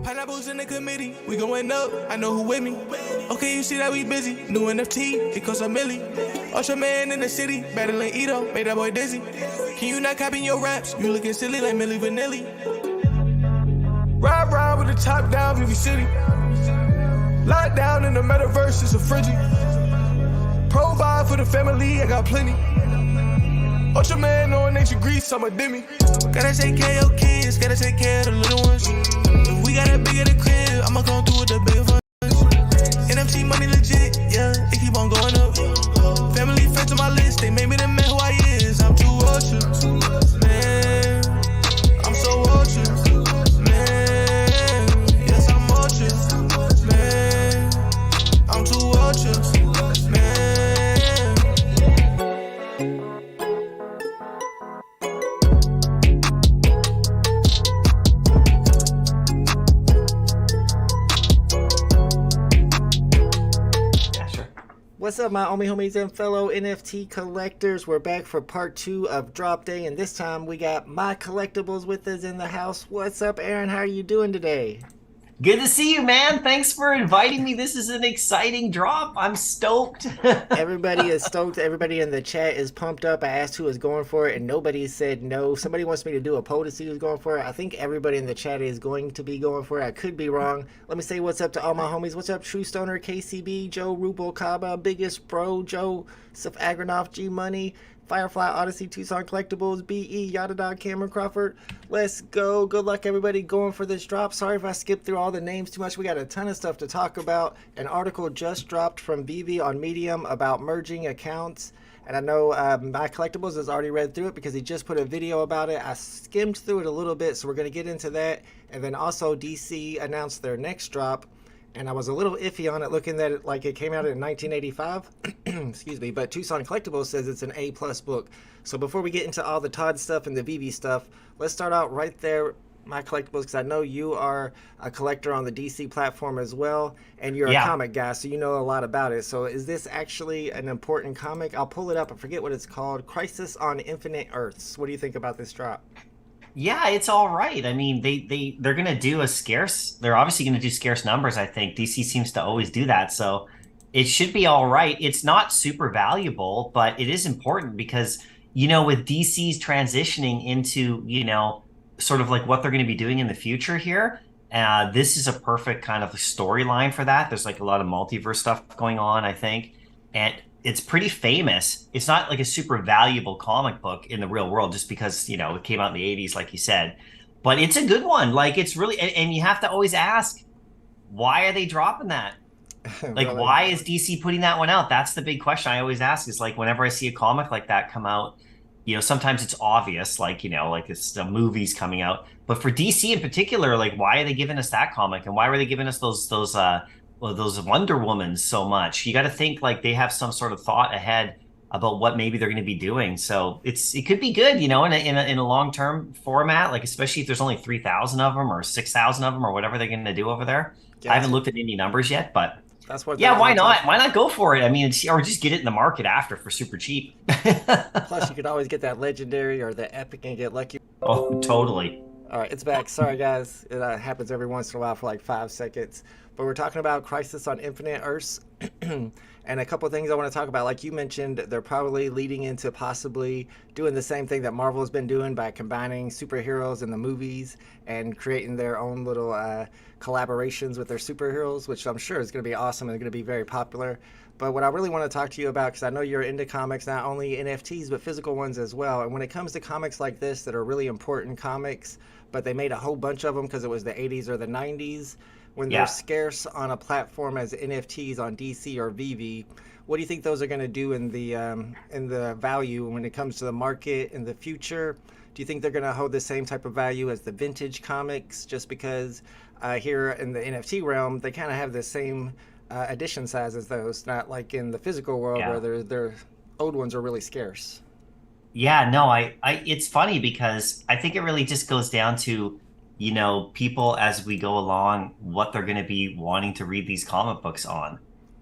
Pineapples in the committee, we going up, I know who with me. Okay, you see that we busy, new NFT, it costs a milli. Ultraman in the city, battling Ito, made that boy dizzy. Can you not copy your raps, you looking silly like Milli Vanilli. Ride with the top down, VeVe City. Locked down in the metaverse, it's a frigid. Pro vibe for the family, I got plenty. Ultraman on nature grease, I'm a demi. Gotta take care of your kids, gotta take care of the little ones. If we got a bigger the crib, I'ma come through with the bigger funds. NFT money legit, yeah, it keep on going up. Family friends on my list, they made me the man who I is. I'm too ultra, man. I'm so ultra, man. Yes, I'm ultra, man. I'm too ultra, man. What's up, my homies and fellow NFT collectors? We're back for part 2 of Drop Day, and this time we got MyCollectables with us in the house. What's up, Aaron? How are you doing today? Good to see you, man. Thanks for inviting me. This is an exciting drop. I'm stoked. Everybody is stoked. Everybody in the chat is pumped up. I asked who was going for it, and nobody said no. Somebody wants me to do a poll to see who's going for it. I think everybody in the chat is going to be going for it. I could be wrong. Let me say what's up to all my homies. What's up, True Stoner, KCB, Joe, Rubo, Kaba, Biggest Bro, Joe, Sif Agronoff, G Money, Firefly, Odyssey, Tucson Collectibles, BE, Yada Dog, Cameron Crawford. Let's go. Good luck, everybody, going for this drop. Sorry if I skipped through all the names too much. We got a ton of stuff to talk about. An article just dropped from VeVe on Medium about merging accounts. And I know MyCollectables has already read through it because he just put a video about it. I skimmed through it a little bit, so we're going to get into that. And then also DC announced their next drop. And I was a little iffy on it, looking at it like it came out in 1985. Excuse me, but Tucson Collectibles says it's an A+ book. So before we get into all the Todd stuff and the VeVe stuff, let's start out right there, MyCollectables, because I know you are a collector on the DC platform as well, and you're a comic guy, so you know a lot about it. So is this actually an important comic? I'll pull it up. I forget what it's called. Crisis on Infinite Earths. What do you think about this drop? Yeah, it's all right. I mean, they're gonna do a scarce. They're obviously gonna do scarce numbers. I think DC seems to always do that, so it should be all right. It's not super valuable, but it is important because with DC's transitioning into sort of like what they're going to be doing in the future here. This is a perfect kind of storyline for that. There's like a lot of multiverse stuff going on, I think, and it's pretty famous. It's not like a super valuable comic book in the real world just because, it came out in the 80s, like you said. But it's a good one. Like, it's really, and you have to always ask, why are they dropping that? Like, really? Why is DC putting that one out? That's the big question I always ask is, like, whenever I see a comic like that come out, sometimes it's obvious, like, like it's the movies coming out. But for DC in particular, like, why are they giving us that comic? And why were they giving us those Wonder Womans so much? You got to think like they have some sort of thought ahead about what maybe they're going to be doing. So it could be good, in a long-term format, like especially if there's only 3,000 of them or 6,000 of them or whatever they're going to do over there. Gotcha. I haven't looked at any numbers yet, but that's what. Yeah, why not? Why not go for it? I mean, or just get it in the market after for super cheap. Plus, you could always get that legendary or the epic and get lucky. Oh, totally. All right, it's back. Sorry, guys. It happens every once in a while for like 5 seconds. But we're talking about Crisis on Infinite Earths. And a couple of things I want to talk about. Like you mentioned, they're probably leading into possibly doing the same thing that Marvel has been doing by combining superheroes in the movies and creating their own little collaborations with their superheroes, which I'm sure is going to be awesome and going to be very popular. But what I really want to talk to you about, because I know you're into comics, not only NFTs, but physical ones as well. And when it comes to comics like this that are really important comics, but they made a whole bunch of them because it was the 80s or the 90s, when they're scarce on a platform as NFTs on DC or VeVe, what do you think those are going to do in the value when it comes to the market in the future? Do you think they're going to hold the same type of value as the vintage comics? Just because here in the NFT realm, they kind of have the same edition size as those, not like in the physical world where their old ones are really scarce. Yeah, no, it's funny because I think it really just goes down to people as we go along, what they're going to be wanting to read these comic books on.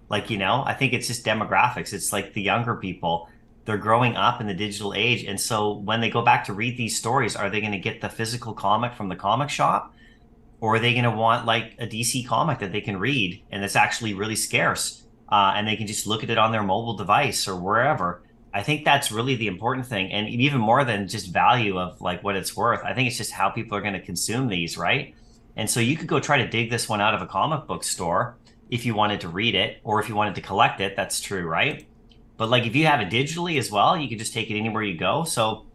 Like, I think it's just demographics. It's like the younger people, they're growing up in the digital age. And so when they go back to read these stories, are they going to get the physical comic from the comic shop? or are they going to want like a DC comic that they can read and that's actually really scarce, and they can just look at it on their mobile device or wherever? I think that's really the important thing, and even more than just value of like what it's worth. I think it's just how people are going to consume these, right? And so you could go try to dig this one out of a comic book store if you wanted to read it, or if you wanted to collect it. That's true, right? But like if you have it digitally as well, you can just take it anywhere you go. So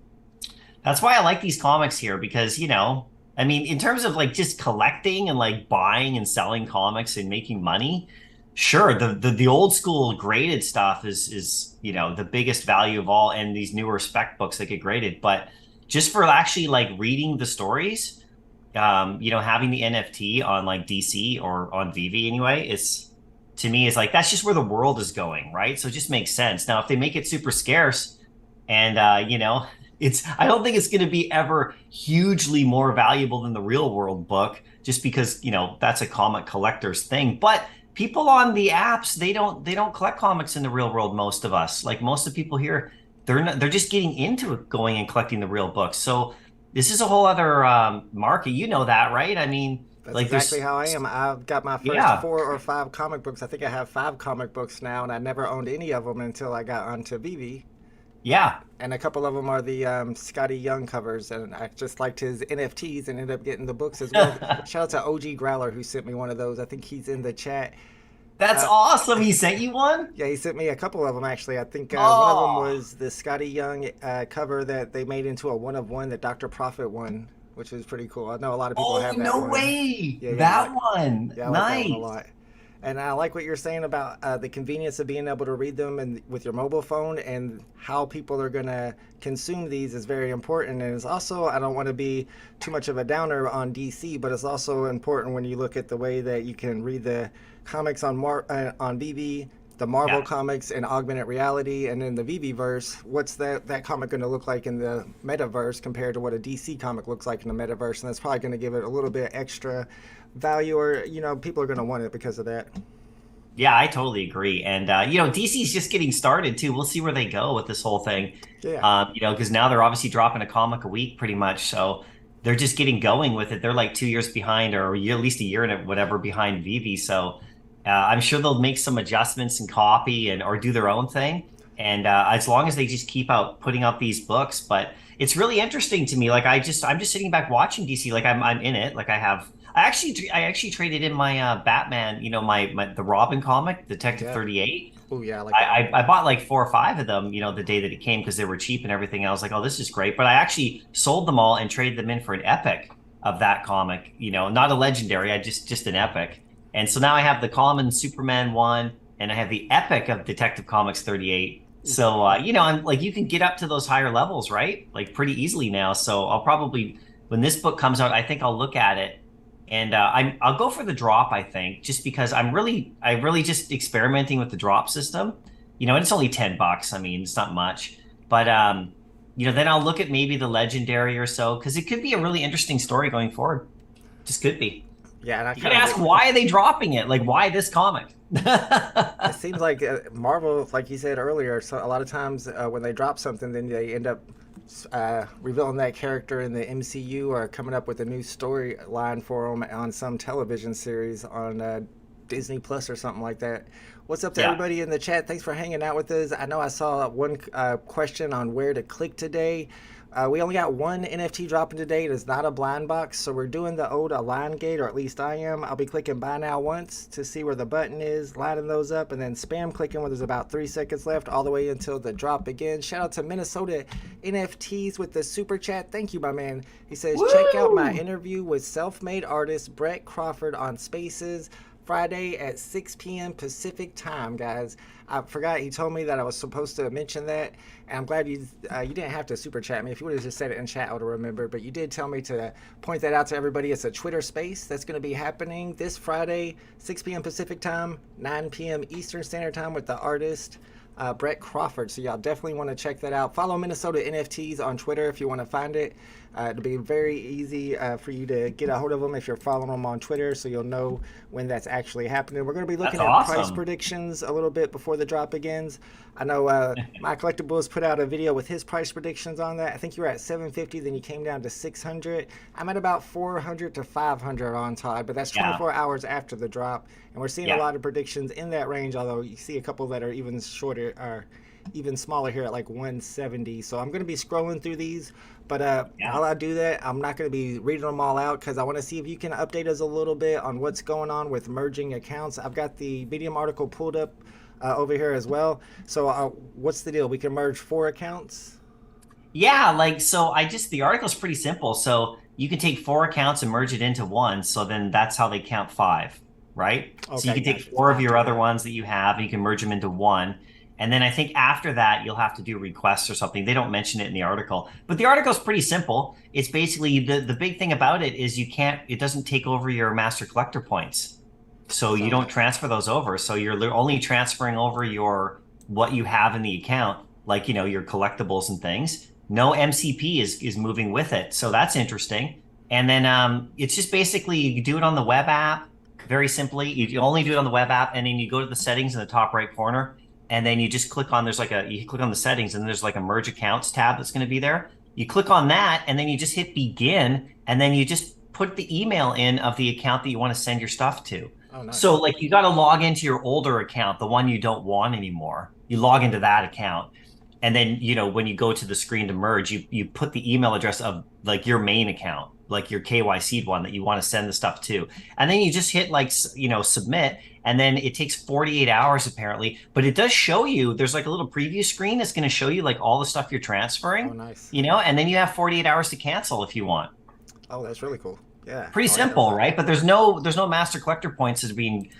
that's why I like these comics here, because, I mean, in terms of like just collecting and like buying and selling comics and making money, sure, the old school graded stuff is the biggest value of all, and these newer spec books that get graded. But just for actually like reading the stories, having the NFT on like DC or on VeVe anyway, to me is like that's just where the world is going, right? So it just makes sense. Now, if they make it super scarce and I don't think it's going to be ever hugely more valuable than the real world book, just because, that's a comic collector's thing. But people on the apps, they don't collect comics in the real world. Most of us, like most of the people here, they're just getting into going and collecting the real books. So this is a whole other market. You know that, right? I mean, That's like exactly how I am. I've got my first 4 or 5 comic books. I think I have 5 comic books now, and I never owned any of them until I got onto VeVe. Yeah. And a couple of them are the Scotty Young covers, and I just liked his NFTs and ended up getting the books as well. Shout out to OG Growler who sent me one of those. I think he's in the chat. That's awesome. He sent you one? Yeah, he sent me a couple of them, actually. I think one of them was the Scotty Young cover that they made into a one-of-one, the Dr. Prophet one, which is pretty cool. I know a lot of people have that one. No way. Yeah, that one. Yeah, I nice. like that one a lot. And I like what you're saying about the convenience of being able to read them and with your mobile phone, and how people are going to consume these is very important. And it's also, I don't want to be too much of a downer on DC, but it's also important when you look at the way that you can read the comics on VeVe, the Marvel comics in augmented reality, and in the VeVe verse. What's that comic going to look like in the metaverse compared to what a DC comic looks like in the metaverse? And that's probably going to give it a little bit extra value, or people are going to want it because of that. Yeah, I totally agree. And DC's just getting started too. We'll see where they go with this whole thing. Yeah. Because now they're obviously dropping a comic a week pretty much, so they're just getting going with it. They're like 2 years behind, or at least a year and whatever behind VeVe. So I'm sure they'll make some adjustments and copy or do their own thing. And as long as they just keep putting out these books. But it's really interesting to me. Like I'm just sitting back watching DC. Like I'm in it. Like I actually traded in my Batman, the Robin comic, Detective 38. Oh yeah, I bought like 4 or 5 of them, the day that it came, because they were cheap and everything. I was like, oh, this is great. But I actually sold them all and traded them in for an epic of that comic, not a legendary, just an epic. And so now I have the common Superman one, and I have the epic of Detective Comics 38. So, I'm like, you can get up to those higher levels, right? Like pretty easily now. So I'll probably, when this book comes out, I think I'll look at it. And I'll go for the drop, I think, just because I really just experimenting with the drop system, and it's only $10. I mean, it's not much, but then I'll look at maybe the legendary or so, because it could be a really interesting story going forward. Just could be. Yeah, and you can ask, why are they dropping it? Like, why this comic? It seems like Marvel, like you said earlier, so a lot of times when they drop something, then they end up revealing that character in the MCU, or coming up with a new storyline for them on some television series on Disney Plus or something like that. What's up to everybody in the chat? Thanks for hanging out with us. I know I saw one question on where to click today. We only got one NFT dropping today. It is not a blind box, so we're doing the old align gate, or at least I am. I'll be clicking buy now once to see where the button is, lining those up, and then spam clicking when there's about 3 seconds left, all the way until the drop begins. Shout out to Minnesota NFTs with the super chat. Thank you, my man. He says, check out my interview with self-made artist Brett Crawford on Spaces Friday at 6 p.m. Pacific time, guys. I forgot, he told me that I was supposed to mention that, and I'm glad you didn't have to super chat me. If you would have just said it in chat, I would have remembered, but you did tell me to point that out to everybody. It's a Twitter space that's going to be happening this Friday, 6 p.m. Pacific time, 9 p.m. Eastern Standard Time, with the artist Brett Crawford. So y'all definitely want to check that out. Follow Minnesota NFTs on Twitter if you want to find it. It'll be very easy for you to get a hold of them if you're following them on Twitter, so you'll know when that's actually happening. We're going to be looking That's at price awesome. predictions a little bit before the drop begins. I know MyCollectables put out a video with his price predictions on that. I think you were at 750, then you came down to 600. I'm at about 400 to 500 on Todd, but that's 24 hours after the drop, and we're seeing a lot of predictions in that range, although you see a couple that are even shorter, or even smaller here at like 170. So I'm going to be scrolling through these, but while I do that, I'm not going to be reading them all out because I want to see if you can update us a little bit on what's going on with merging accounts. I've got the Medium article pulled up over here as well. So what's the deal? We can merge 4 accounts? Yeah, like so the article's pretty simple. So you can take 4 accounts and merge it into one. So then that's how they count 5, right? Okay, so you can take 4 of your other ones that you have and you can merge them into one. And then I think after that, you'll have to do requests or something. They don't mention it in the article, but the article's pretty simple. It's basically the big thing about it is it doesn't take over your master collector points. So you don't transfer those over. So you're only transferring over what you have in the account, like, your collectibles and things. No MCP is moving with it. So that's interesting. And then it's just basically you do it on the web app very simply. You only do it on the web app, and then you go to the settings in the top right corner, and then you just click on, you click on the settings, and there's like a merge accounts tab that's going to be there. You click on that, and then you just hit begin, and then you just put the email in of the account that you want to send your stuff to. Oh, nice. So like you got to log into your older account, the one you don't want anymore. You log into that account. And then, when you go to the screen to merge, you put the email address of like your main account, like your KYC'd one that you want to send the stuff to. And then you just hit submit. And then it takes 48 hours apparently, but it does show you, there's like a little preview screen that's going to show you like all the stuff you're transferring. Oh, nice. And then you have 48 hours to cancel if you want. Oh, that's really cool. Yeah. Pretty simple, right? But there's no master collector points as being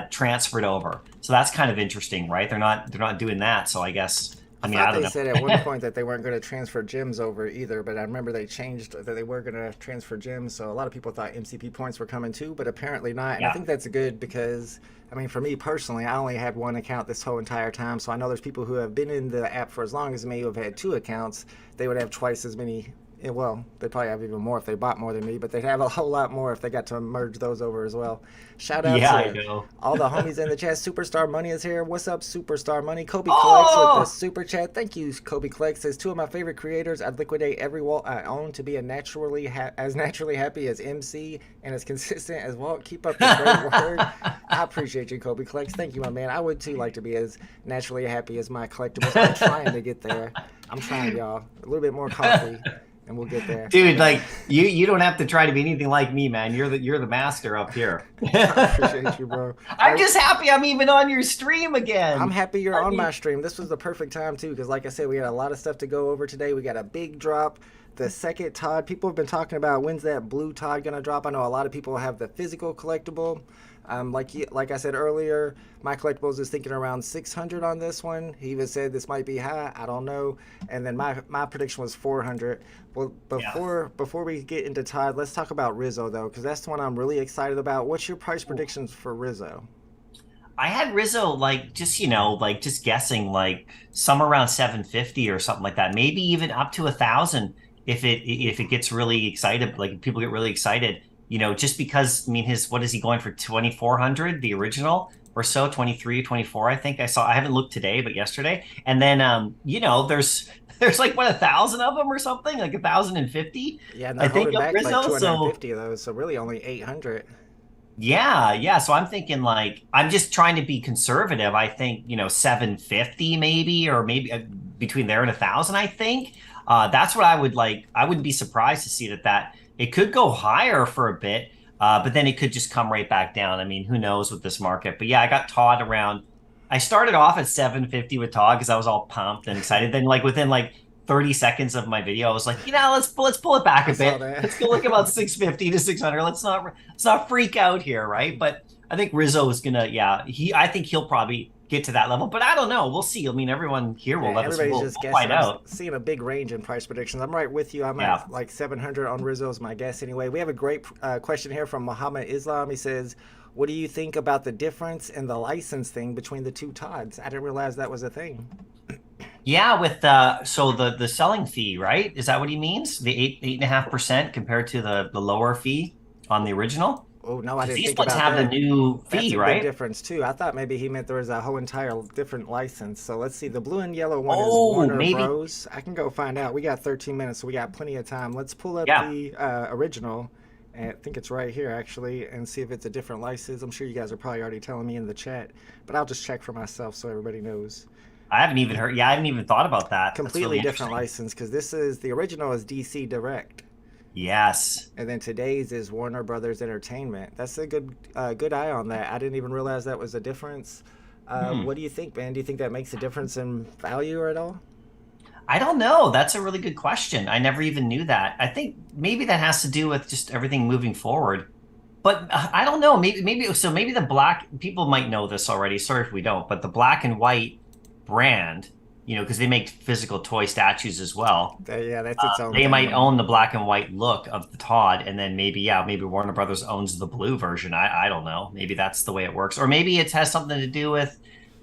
transferred over. So that's kind of interesting, right? They're not doing that. So I guess, I don't know. They said at one point that they weren't going to transfer gems over either, but I remember they changed that they were going to transfer gems. So a lot of people thought MCP points were coming too, but apparently not. And I think that's good because, for me personally, I only had 1 account this whole entire time. So I know there's people who have been in the app for as long as me who have had 2 accounts. They would have twice as many. Well, they'd probably have even more if they bought more than me, but they'd have a whole lot more if they got to merge those over as well. Shout out to all the homies in the chat. Superstar Money is here. What's up, Superstar Money? Kobe Collects with the super chat. Thank you, Kobe Collects. Says 2 of my favorite creators. I'd liquidate every Walt I own to be as naturally happy as MC and as consistent as Walt. Keep up the great work. I appreciate you, Kobe Collects. Thank you, my man. I would too like to be as naturally happy as my collectibles. I'm trying to get there. I'm trying, y'all. A little bit more coffee. And we'll get there, dude. Like you don't have to try to be anything like me, man. You're the master up here. I appreciate you, bro. I'm just happy I'm even on your stream again. I'm happy you're on my stream. This was the perfect time too, because like I said, we had a lot of stuff to go over today. We got a big drop. The second Todd, people have been talking about when's that blue Todd gonna drop. I know a lot of people have the physical collectible. Like I said earlier, MyCollectables is thinking around 600 on this one. He even said this might be high. I don't know. And then my prediction was 400. Well, before we get into Todd, let's talk about Rizzo though, because that's the one I'm really excited about. What's your price predictions for Rizzo? I had Rizzo just guessing like somewhere around 750 or something like that. Maybe even up to 1,000 if it gets really excited. Like people get really excited. Just because, what is he going for, 2,400, the original or so, 23, 24, I think I saw. I haven't looked today, but yesterday. And then, there's like, 1,000 of them or something, like 1,050. Yeah, and they're holding back Rizzo, like 250 of those, so really only 800. Yeah. So I'm thinking I'm just trying to be conservative. I think, 750 maybe, or maybe between there and 1,000, I think. That's what I would like. I wouldn't be surprised to see that it could go higher for a bit, but then it could just come right back down. Who knows with this market? But yeah, I got Todd around. I started off at 750 with Todd because I was all pumped and excited. Then within 30 seconds of my video, I was like, let's pull it back a bit. Let's go look about 650 to 600. Let's not freak out here, right? But I think Rizzo is gonna. I think he'll probably get to that level, but I don't know. We'll see. Everyone here will let us. We'll find out. I'm seeing a big range in price predictions. I'm right with you. I'm at 700 on Rizzo is my guess anyway. We have a great question here from Muhammad Islam. He says, what do you think about the difference in the license thing between the 2 Todds? I didn't realize that was a thing. Yeah, with so the selling fee, right? Is that what he means? The 8.5% compared to the lower fee on the original? Oh no, I Because didn't these think ones about have the that. new That's fee, a big right? difference too. I thought maybe he meant there was a whole entire different license. So let's see. The blue and yellow one is Oh, Warner maybe. Bros. I can go find out. We got 13 minutes, so we got plenty of time. Let's pull up Yeah, the original. And I think it's right here actually, and see if it's a different license. I'm sure you guys are probably already telling me in the chat, but I'll just check for myself so everybody knows. I haven't even heard. Yeah, I haven't even thought about that. That's really Completely different interesting. license because this is the original is DC Direct. Yes. And then today's is Warner Brothers Entertainment. That's a good eye on that. I didn't even realize that was a difference. Hmm. What do you think, man? Do you think that makes a difference in value or at all? I don't know. That's a really good question. I never even knew that. I think maybe that has to do with just everything moving forward. But I don't know. Maybe the black people might know this already. Sorry if we don't. But the black and white brand, because they make physical toy statues as well. Yeah, that's its own They thing, might man. own the black and white look of the Todd, and then maybe Warner Brothers owns the blue version. I don't know. Maybe that's the way it works, or maybe it has something to do with,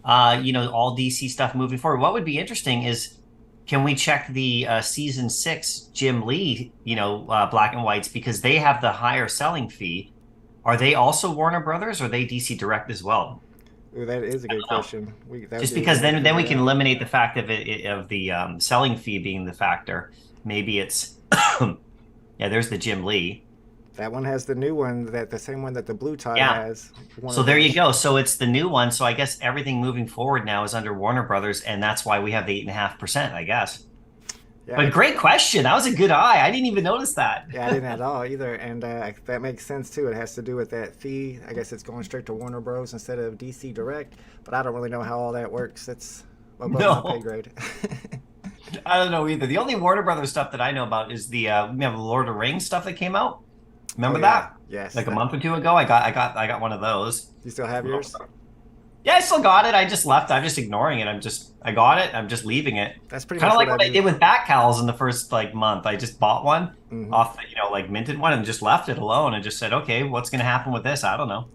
all DC stuff moving forward. What would be interesting is, can we check the season 6 Jim Lee, black and whites because they have the higher selling fee. Are they also Warner Brothers or are they DC Direct as well? Ooh, that is a good question. That would Just be a because good way to then figure we it can out. eliminate the fact of the selling fee being the factor. Maybe it's yeah. There's the Jim Lee. That one has the new one, that the same one that the blue Todd Yeah. has. Warner So there you Brothers. go. So it's the new one. So I guess everything moving forward now is under Warner Brothers, and that's why we have the 8.5%. I guess. Yeah, But great question. That was a good eye. I didn't even notice that. yeah, I didn't at all either, and that makes sense too. It has to do with that fee. I guess it's going straight to Warner Bros. Instead of DC Direct, but I don't really know how all that works. It's above my pay No, grade. I don't know either. The only Warner Brothers stuff that I know about is the we have the Lord of the Rings stuff that came out. Oh Remember yeah, that? yes. Like a month or two ago, I got one of those. You still have yours? Yeah, I still got it. I just left. I'm just ignoring it. I got it. I'm just leaving it. That's pretty Kind much of what like I what I do. did with bat cows in the first like month. I just bought one Hmm. off, like minted one and just left it alone and just said, okay, what's going to happen with this? I don't know.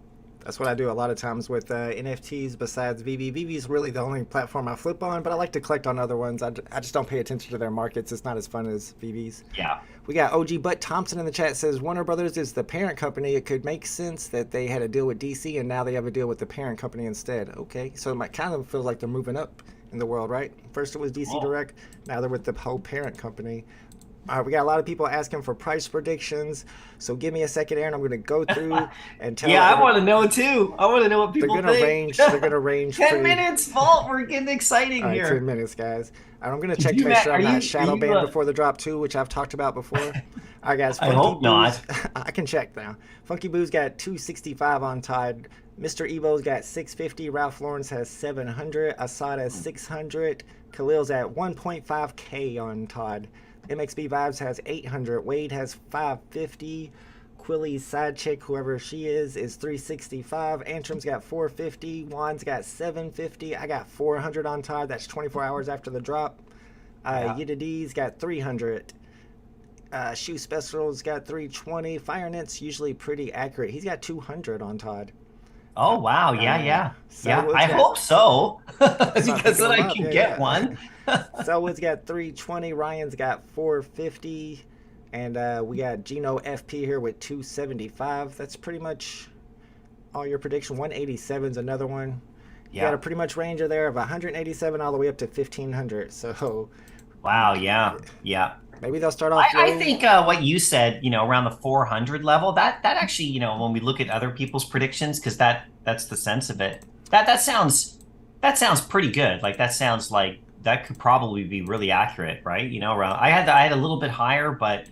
That's what I do a lot of times with NFTs. Besides VeVe, VeVe is really the only platform I flip on, but I like to collect on other ones. I just don't pay attention to their markets. It's not as fun as VeVe's. Yeah. We got OG Butt Thompson in the chat says Warner Brothers is the parent company. It could make sense that they had a deal with DC and now they have a deal with the parent company instead. Okay, so it kind of feels like they're moving up in the world, right? First it was DC Oh. Direct, now they're with the whole parent company. All right, we got a lot of people asking for price predictions, so give me a second, Aaron. I'm going to go through and tell Yeah, I every. want to know too. I want to know what They're people gonna think. range. They're gonna range 10 pretty. minutes, Vault. We're getting All exciting right, 10 here. minutes, guys. And I'm gonna check to make sure I'm not shadow banned before the drop too, which I've talked about before. All right, guys. I Funky hope Boo's. not. I can check now. Funky Boo's got 265 on Tide. Mr. Evo's got 650. Ralph Lawrence has 700. Assad has 600. Khalil's at 1.5K on Todd. MXB Vibes has 800. Wade has 550. Quilly's side chick, whoever she is 365. Antrim's got 450. Juan's got 750. I got 400 on Todd. That's 24 hours after the drop. Yeah. Yidid's got 300. Shoe Special's got 320. Firenet's usually pretty accurate. He's got 200 on Todd. Oh, wow. Yeah, yeah. Yeah. Selwood's I got, hope so. start Because picking then them I up. can Yeah, get yeah. one. Selwood's got 320. Ryan's got 450. And we got Gino FP here with 275. That's pretty much all your prediction. 187 is another one. You got a Yeah. pretty much range of there of 187 all the way up to 1500. So Wow. Yeah. Yeah. maybe they'll start off I low. think what you said, around the 400 level, that actually, when we look at other people's predictions, because that's the sense of it. That sounds pretty good. Like that sounds like that could probably be really accurate, right? Around I had a little bit higher, but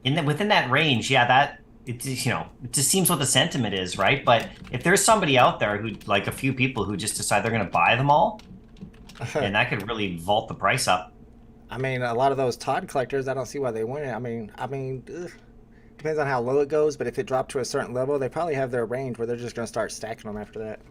within that range, yeah, it just seems what the sentiment is, right? But if there's somebody out there who, like a few people who just decide they're going to buy them all, and that could really vault the price up. I mean, a lot of those Todd collectors, I don't see why they wouldn't. Depends on how low it goes, but if it dropped to a certain level, they probably have their range where they're just going to start stacking them after that.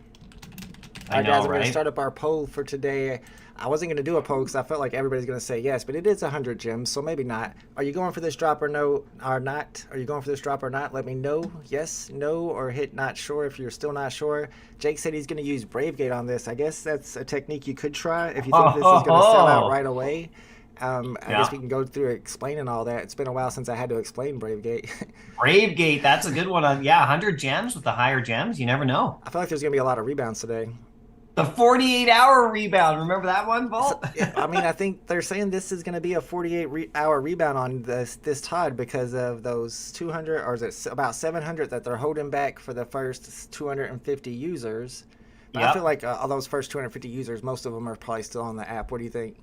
All I right, know, guys, I'm going to right? start up our poll for today. I wasn't going to do a poll because I felt like everybody's going to say yes, but it is 100 gems, so maybe not. Are you going for this drop or no, or not? Are you going for this drop or not? Let me know. Yes, no, or hit not sure if you're still not sure. Jake said he's going to use Bravegate on this. I guess that's a technique you could try if you think this is going to sell out right away. I guess we can go through explaining all that. It's been a while since I had to explain Bravegate. Bravegate, that's a good one. 100 gems with the higher gems. You never know. I feel like there's going to be a lot of rebounds today. The 48-hour rebound. Remember that one, Volt? I mean, I think they're saying this is going to be a 48-hour rebound on this Todd because of those 200, or is it about 700 that they're holding back for the first 250 users. But I feel like all those first 250 users, most of them are probably still on the app. What do you think?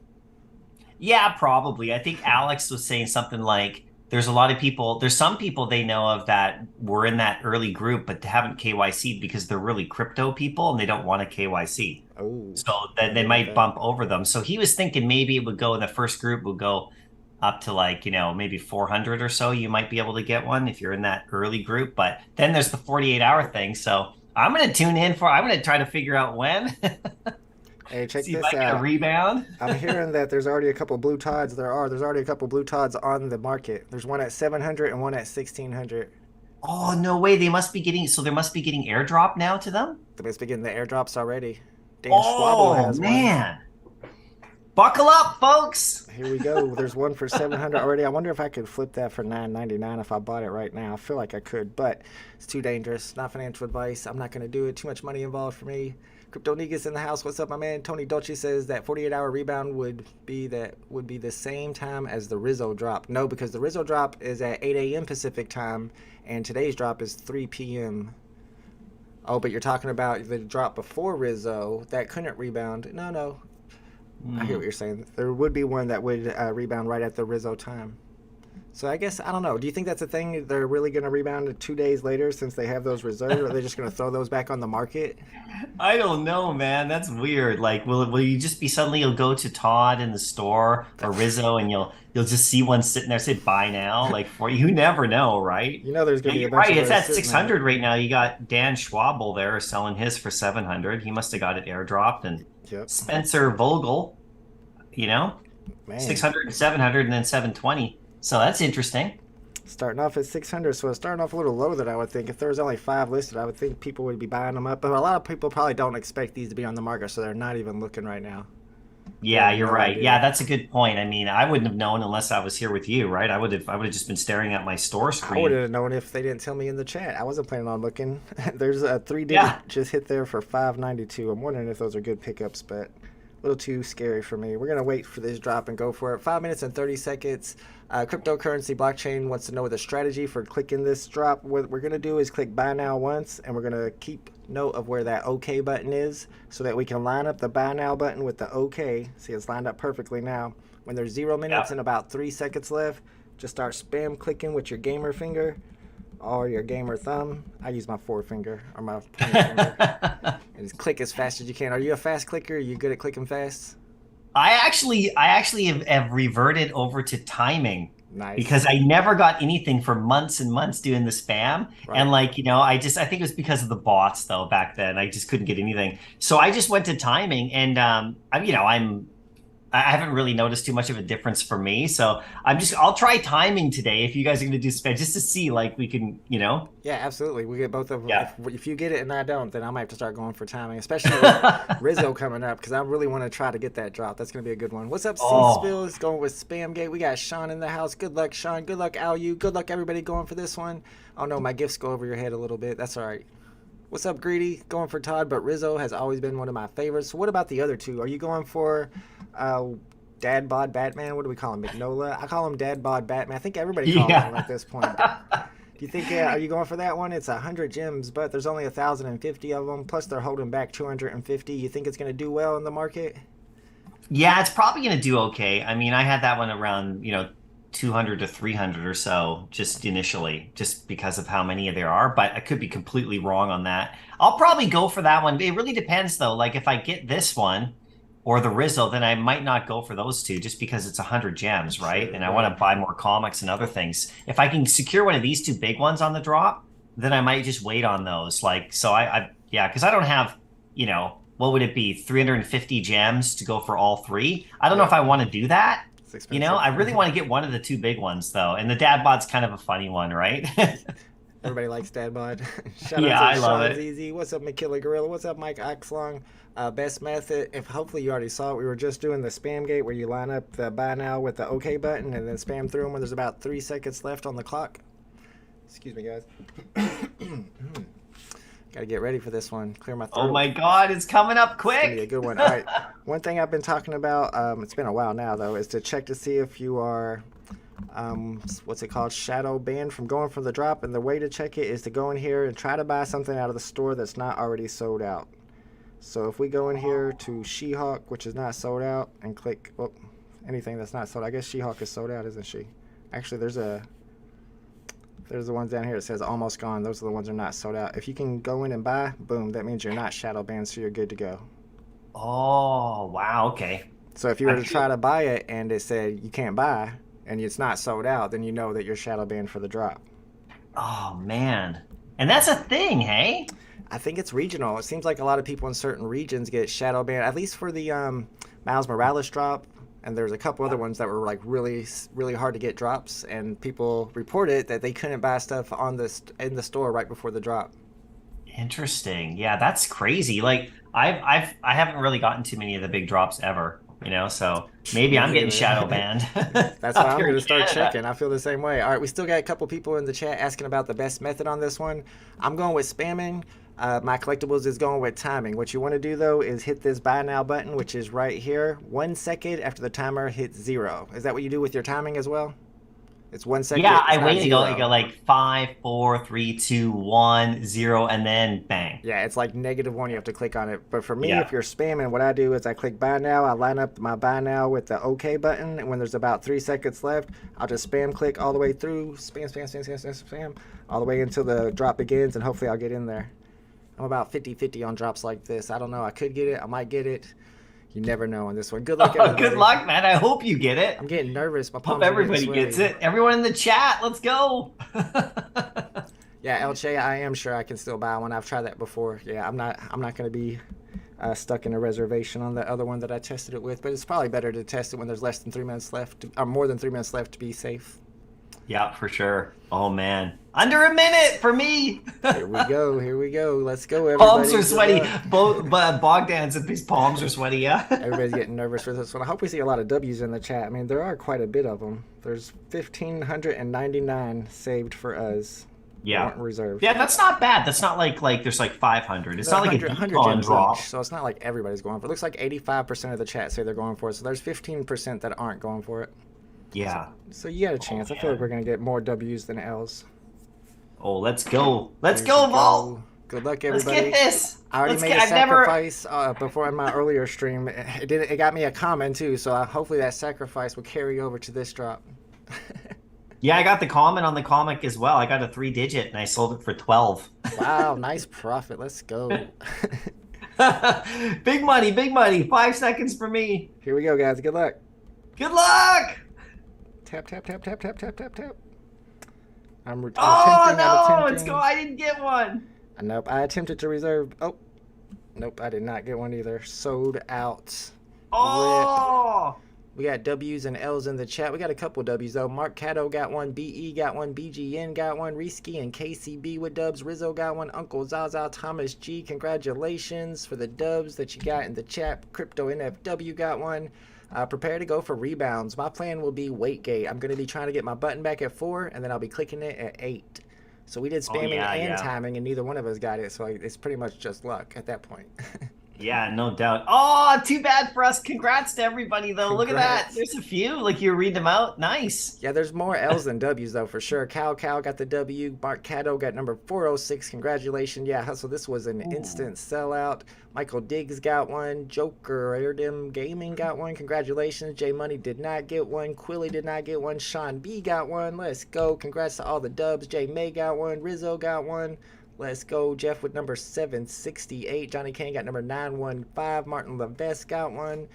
Yeah, probably. I think Alex was saying something like, there's a lot of people, there's some people they know of that were in that early group, but haven't KYC'd because they're really crypto people and they don't want to KYC. Oh, so then they might bump over them. So he was thinking maybe it would go, in the first group would go up to like, maybe 400 or so. You might be able to get one if you're in that early group. But then there's the 48-hour thing. So I'm going to tune in I'm going to try to figure out when. Hey, check See this if I get out. a rebound. I'm hearing that there's already a couple blue Todds. There's already a couple blue Todds on the market. There's one at 700 and one at 1600. Oh, no way. They must be getting airdrop now to them? They must be getting the airdrops already. Dan Schwabble has man. Buckle up, folks. Here we go. There's one for 700 already. I wonder if I could flip that for $9.99 if I bought it right now. I feel like I could, but it's too dangerous. Not financial advice. I'm not going to do it. Too much money involved for me. Crypto Negus in the house. What's up, my man? Tony Dolce says that 48-hour rebound would be the same time as the Rizzo drop. No, because the Rizzo drop is at 8 a.m. Pacific time, and today's drop is 3 p.m. Oh, but you're talking about the drop before Rizzo that couldn't rebound. No. I hear what you're saying. There would be one that would rebound right at the Rizzo time. So I guess, I don't know. Do you think that's a thing? They're really going to rebound 2 days later since they have those reserved? Or are they just going to throw those back on the market? I don't know, man. That's weird. Like, will you just be suddenly you'll go to Todd in the store or Rizzo and you'll just see one sitting there say buy now? Like, you never know, right? You know there's going to be a bunch right. of It's at 600 right now. You got Dan Schwabble there selling his for 700. He must have got it airdropped. And Spencer Vogel, Man. 600 and 700 and then 720. So that's interesting. Starting off at 600, so it's starting off a little low that I would think. If there was only 5 listed, I would think people would be buying them up. But a lot of people probably don't expect these to be on the market, so they're not even looking right now. Yeah, you're right. Idea. Yeah, that's a good point. I mean, I wouldn't have known unless I was here with you, right? I would have just been staring at my store screen. I wouldn't have known if they didn't tell me in the chat. I wasn't planning on looking. There's a 3-digit just hit there for 592. I'm wondering if those are good pickups, but a little too scary for me. We're going to wait for this drop and go for it. 5 minutes and 30 seconds. Cryptocurrency blockchain wants to know the strategy for clicking this drop. What we're going to do is click buy now once, and we're going to keep note of where that OK button is so that we can line up the buy now button with the OK. See, it's lined up perfectly now. When there's 0 minutes and about 3 seconds left, just start spam clicking with your gamer finger or your gamer thumb. I use my forefinger or my pointer finger. And just click as fast as you can. Are you a fast clicker? Are you good at clicking fast? I actually have reverted over to timing. Nice. Because I never got anything for months and months doing the spam. Right. And I think it was because of the bots though back then. I just couldn't get anything. So I just went to timing and I haven't really noticed too much of a difference for me. So I'll try timing today if you guys are going to do spam just to see we can, Yeah, absolutely. We get both of them. Yeah. If you get it and I don't, then I might have to start going for timing, especially with Rizzo coming up because I really want to try to get that drop. That's going to be a good one. What's up, Seedsville? It's going with Spamgate. We got Sean in the house. Good luck, Sean. Good luck, Al. Good luck, everybody going for this one. Oh, no, my gifts go over your head a little bit. That's all right. What's up, Greedy? Going for Todd, but Rizzo has always been one of my favorites. So what about the other two? Are you going for Dad Bod Batman? What do we call him? McNola? I call him Dad Bod Batman. I think everybody calls him at this point. Do you think, are you going for that one? It's 100 gems, but there's only 1,050 of them. Plus, they're holding back 250. You think it's going to do well in the market? Yeah, it's probably going to do okay. I mean, I had that one around, 200 to 300 or so just initially, just because of how many there are, but I could be completely wrong on that. I'll probably go for that one. It really depends though. Like if I get this one or the Rizzo, then I might not go for those two just because it's 100 gems, right? And I want to buy more comics and other things. If I can secure one of these two big ones on the drop, then I might just wait on those. Because I don't have, what would it be, 350 gems to go for all three. I don't know Yeah. if I want to do that. It's expensive. You know, I really want to get one of the two big ones though, and the dad bod's kind of a funny one, right? Everybody likes Dad Bod. Shout Yeah, out I to love Sean it. ZZ. What's up, McKilla Gorilla? What's up, Mike Oxlong? Best method, if hopefully you already saw it, we were just doing the spam gate where you line up the buy now with the OK button and then spam through them when there's about 3 seconds left on the clock. Excuse me, guys. Got to get ready for this one. Clear my throat. Oh my God, it's coming up It's gonna be a quick. good one. All right. One thing I've been talking about, it's been a while now though, is to check to see if you are, what's it called, shadow banned from going for the drop. And the way to check it is to go in here and try to buy something out of the store that's not already sold out. So if we go in here to She-Hulk, which is not sold out, and click anything that's not sold, I guess She-Hulk is sold out, isn't she? Actually, there's the ones down here that says almost gone. Those are the ones that are not sold out. If you can go in and buy, boom, that means you're not shadow banned, so you're good to go. Oh, wow. Okay. So if you were to try to buy it and it said you can't buy and it's not sold out, then you know that you're shadow banned for the drop. Oh, man. And that's a thing, hey? I think it's regional. It seems like a lot of people in certain regions get shadow banned, at least for the Miles Morales drop. And there's a couple other ones that were like really, really hard to get drops, and people reported that they couldn't buy stuff in the store right before the drop. Interesting. Yeah, that's crazy. Like I haven't really gotten too many of the big drops ever, you know, so maybe I'm getting shadow banned. That's why up I'm here going in to start Canada. checking. I feel the same way. All right, we still got a couple people in the chat asking about the best method on this one. I'm going with spamming. MyCollectables is going with timing. What you want to do though is hit this buy now button, which is right here, 1 second after the timer hits 0. Is that what you do with your timing as well? It's 1 second. Yeah, it's I not wait to go. 0. You go like 5, 4, 3, 2, 1, 0, and then bang. Yeah, it's like -1. You have to click on it. But for me, Yeah. if you're spamming, what I do is I click buy now. I line up my buy now with the OK button. And when there's about 3 seconds left, I'll just spam click all the way through. Spam, spam, spam, spam, spam, spam. All the way until the drop begins. And hopefully I'll get in there. I'm about 50-50 on drops like this. I don't know. I could get it. I might get it. You never know on this one. Good luck, everybody. Good luck, man. I hope you get it. I'm getting nervous. My Hope palms are getting everybody sweaty. gets it. Everyone in the chat, let's go. Yeah, LJ, I am sure I can still buy one. I've tried that before. Yeah, I'm not going to be stuck in a reservation on the other one that I tested it with. But it's probably better to test it when there's less than 3 minutes left, or more than 3 minutes left to be safe. Yeah, for sure. Oh man, under a minute for me. Here we go. Here we go. Let's go, everybody. Palms are Good sweaty. luck. Bogdan's his palms are sweaty. Yeah. Everybody's getting nervous for this one. I hope we see a lot of W's in the chat. I mean, there are quite a bit of them. There's 1,599 saved for us. Yeah. Weren't reserved. Yeah, that's not bad. That's not like there's like 500. It's not like a 100 decon gems drop. each, so it's not like everybody's going for it. It looks like 85% of the chat say they're going for it, so there's 15% that aren't going for it. Yeah. So you got a chance. I feel like man. we're going to get more W's than L's. Oh, let's go. Let's Here go, we Vol. Good luck, Let's everybody. get this. I already Let's made get, a I've never. sacrifice before in my earlier stream. It got me a comment too, so hopefully that sacrifice will carry over to this drop. Yeah, I got the comment on the comic as well. I got a 3-digit and I sold it for 12. Wow, nice profit. Let's go. Big money, big money. 5 seconds for me. Here we go, guys. Good luck. Good luck. Tap, tap, tap, tap, tap, tap, tap, tap. I'm Oh, attempting, I'm no. attempting. Let's go. I didn't get one. Nope, I attempted to reserve. Oh, nope, I did not get one either. Sold out. Oh. We got W's and L's in the chat. We got a couple W's though. Mark Cato got one. BE got one. BGN got one. Risky and KCB with dubs. Rizzo got one. Uncle Zaza Thomas G. Congratulations for the dubs that you got in the chat. Crypto NFW got one. Prepare to go for rebounds. My plan will be wait gate. I'm going to be trying to get my button back at 4, and then I'll be clicking it at 8. So we did spamming and timing, and neither one of us got it. So it's pretty much just luck at that point. Yeah, no doubt. Oh, too bad for us. Congrats to everybody, though. Look at that. Congrats. There's a few. Like, you read them out. Nice. Yeah, there's more L's than W's, though, for sure. Cal got the W. Mark Cato got number 406. Congratulations. Yeah, so this was an instant sellout. Michael Diggs got one. Joker Airdim Gaming got one. Congratulations. J Money did not get one. Quilly did not get one. Sean B got one. Let's go. Congrats to all the dubs. J May got one. Rizzo got one. Let's go. Jeff with number 768. Johnny Kane got number 915. Martin Levesque got one.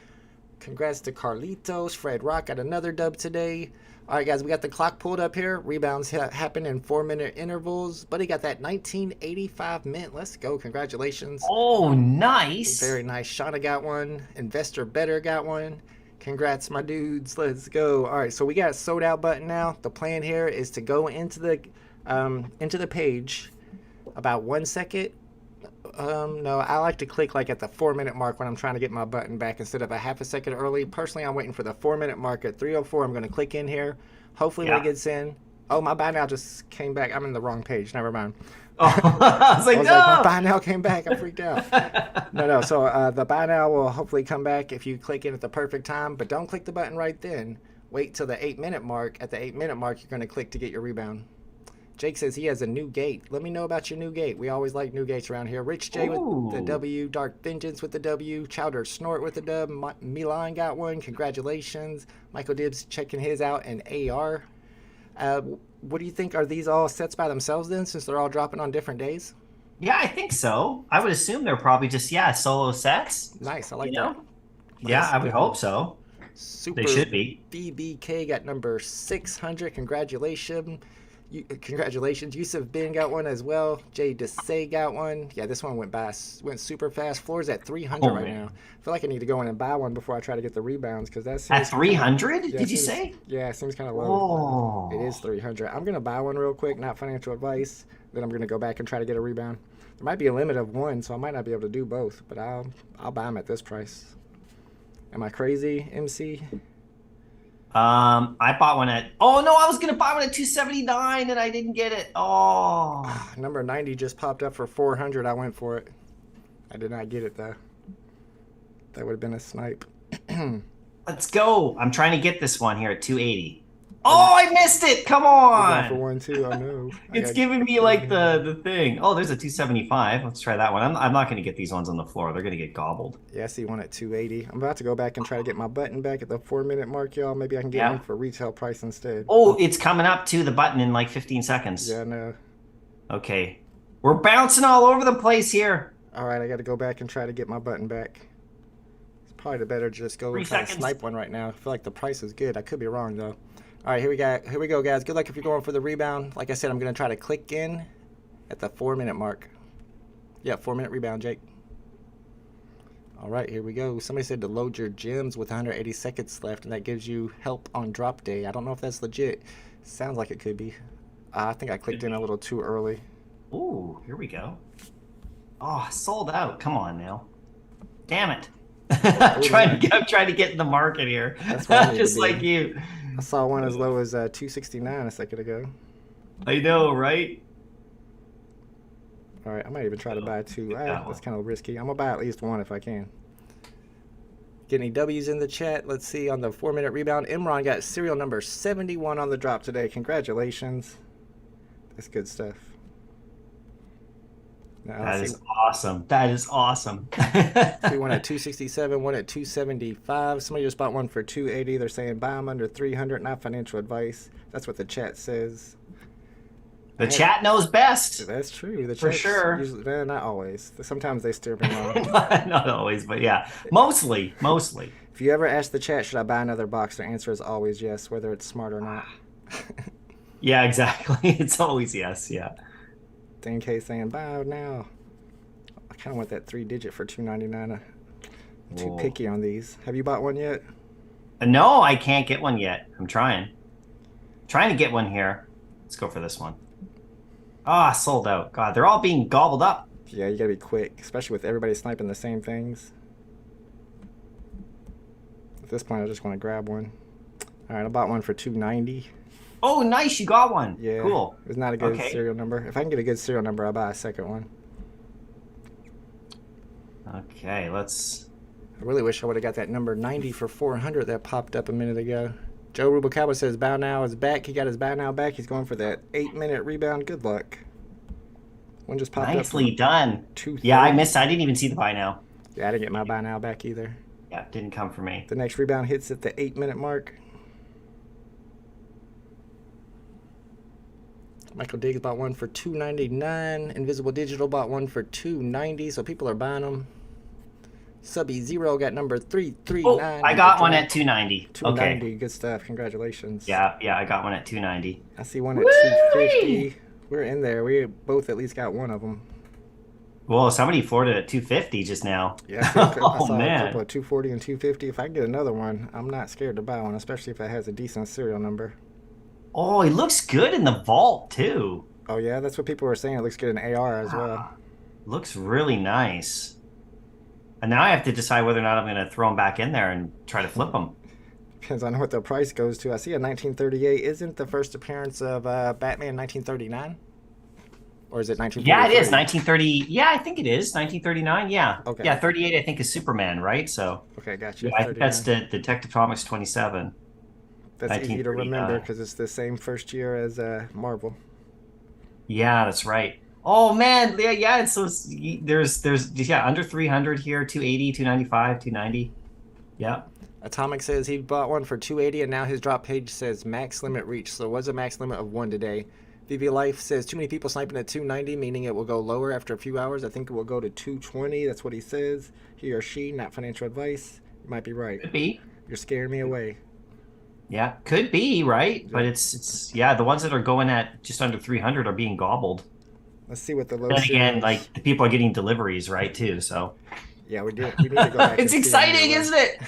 Congrats to Carlitos. Fred Rock got another dub today. All right, guys, we got the clock pulled up here. Rebounds happen in 4-minute intervals. Buddy got that 1985 mint. Let's go. Congratulations. Oh, nice. Very nice. Shauna got one. Investor Better got one. Congrats, my dudes. Let's go. All right, so we got a sold out button now. The plan here is to go into the page about 1 second. No, I like to click like at the 4-minute mark when I'm trying to get my button back instead of a half a second early. Personally, I'm waiting for the 4-minute mark at 3:04. I'm going to click in here. Hopefully when it gets in. Oh, my buy now just came back. I'm in the wrong page. Never mind. Oh, I was like, no. My buy now came back. I freaked out. No. So the buy now will hopefully come back if you click in at the perfect time. But don't click the button right then. Wait till the 8-minute mark. At the 8-minute mark, you're going to click to get your rebound. Jake says he has a new gate. Let me know about your new gate. We always like new gates around here. Rich J with the W. Dark Vengeance with the W. Chowder Snort with the dub. Milan got one. Congratulations. Michael Dibbs checking his out. And AR. What do you think? Are these all sets by themselves then, since they're all dropping on different days? Yeah, I think so. I would assume they're probably just, solo sets. Nice. I like that. Yeah, I would hope so. Super. They should be. BBK got number 600. Congratulations. Yusuf Ben got one as well. Jay Desai got one. Yeah, this one went super fast. Floor's at 300 right now. I feel like I need to go in and buy one before I try to get the rebounds because that's at 300. Did you say? Yeah, it seems kind of low. It is 300. I'm gonna buy one real quick. Not financial advice. Then I'm gonna go back and try to get a rebound. There might be a limit of one, so I might not be able to do both. But I'll buy them at this price. Am I crazy, MC? I bought one at. Oh no, I was gonna buy one at 279 and I didn't get it. Oh, number 90 just popped up for 400. I went for it. I did not get it though. That would have been a snipe. Let's go. I'm trying to get this one here at 280. Oh, I missed it. Come on. For one too. I know. It's giving me like the thing. Oh, there's a 275. Let's try that one. I'm not going to get these ones on the floor. They're going to get gobbled. Yeah, I see one at 280. I'm about to go back and try to get my button back at the 4-minute mark, y'all. Maybe I can get one for retail price instead. Oh, it's coming up to the button in like 15 seconds. Yeah, I know. Okay. We're bouncing all over the place here. All right, I got to go back and try to get my button back. It's probably better just go and try to snipe one right now. I feel like the price is good. I could be wrong though. All right, here we go, guys. Good luck if you're going for the rebound. Like I said, I'm going to try to click in at the 4-minute mark. Yeah, 4-minute rebound, Jake. All right, here we go. Somebody said to load your gems with 180 seconds left, and that gives you help on drop day. I don't know if that's legit. Sounds like it could be. I think I clicked in a little too early. Ooh, here we go. Oh, sold out. Come on now. Damn it. I'm trying to get in the market here. That's just like you. I saw one as low as 269 a second ago. I know, right? All right, I might even try to buy two. That's kind of risky. I'm going to buy at least one if I can. Get any W's in the chat? Let's see. On the 4-minute rebound, Imran got serial number 71 on the drop today. Congratulations. That's good stuff. That is awesome. That is awesome. See one at 267, one at 275. Somebody just bought one for 280. They're saying buy them under 300. Not financial advice. That's what the chat says. The chat knows best. That's true. The for sure. Usually, not always. Sometimes they steer me wrong. Not always, but yeah, mostly. If you ever ask the chat, should I buy another box? Their answer is always yes, whether it's smart or not. Yeah, exactly. It's always yes. Yeah. DNK saying buy now. I kind of want that 3-digit for $2.99. I'm too picky on these. Have you bought one yet? No, I can't get one yet. I'm trying to get one here. Let's go for this one. Sold out. God, they're all being gobbled up. Yeah, you gotta be quick, especially with everybody sniping the same things. At this point, I just want to grab one. All right, I bought one for $2.90. Oh, nice. You got one. Yeah. Cool. It's not a good serial number. If I can get a good serial number, I'll buy a second one. Okay, let's... I really wish I would have got that number 90 for 400 that popped up a minute ago. Joe Rubalcaba says bow now is back. He got his bow now back. He's going for that 8-minute rebound. Good luck. One just popped up. Nicely done. 230. Yeah, I missed. I didn't even see the buy now. Yeah, I didn't get my buy now back either. Yeah, it didn't come for me. The next rebound hits at the 8-minute mark. Michael Diggs bought one for $2.99. Invisible Digital bought one for $2.90. So people are buying them. Subby Zero got number 339. Oh, I got one at 290. 290, Okay. good stuff. Congratulations. Yeah, I got one at 290. I see one at 250. We're in there. We both at least got one of them. Well, somebody floored it at 250 just now. Yeah, I Oh saw a man. couple of 240 and 250. If I can get another one, I'm not scared to buy one, especially if it has a decent serial number. Oh, he looks good in the vault too. Oh yeah, that's what people were saying. It looks good in AR as well. Looks really nice. And now I have to decide whether or not I'm going to throw them back in there and try to flip them. Depends on what the price goes to. I see a 1938. Isn't the first appearance of Batman 1939? Or is it 1943? Yeah, it is 1930. Yeah, I think it is 1939. Yeah. Okay. Yeah, 38 I think is Superman, right? So Okay, gotcha. yeah, I think that's the Detective Comics 27. That's easy to remember 1939. because it's the same first year as Marvel. Yeah, that's right. Oh man, yeah. It's so there's under 300 here, 280, 295, 290. Yeah. Atomic says he bought one for 280 and now his drop page says max limit reached. So it was a max limit of 1 today. VeVe Life says too many people sniping at 290, meaning it will go lower after a few hours. I think it will go to 220. That's what he says. He or she, not financial advice. You might be right. Could be. You're scaring me away. Yeah, could be, right? But it's the ones that are going at just under 300 are being gobbled. Let's see what the low. Then again, series- like the people are getting deliveries, right, too. So yeah, we need to go back. it's and see how exciting, many isn't it?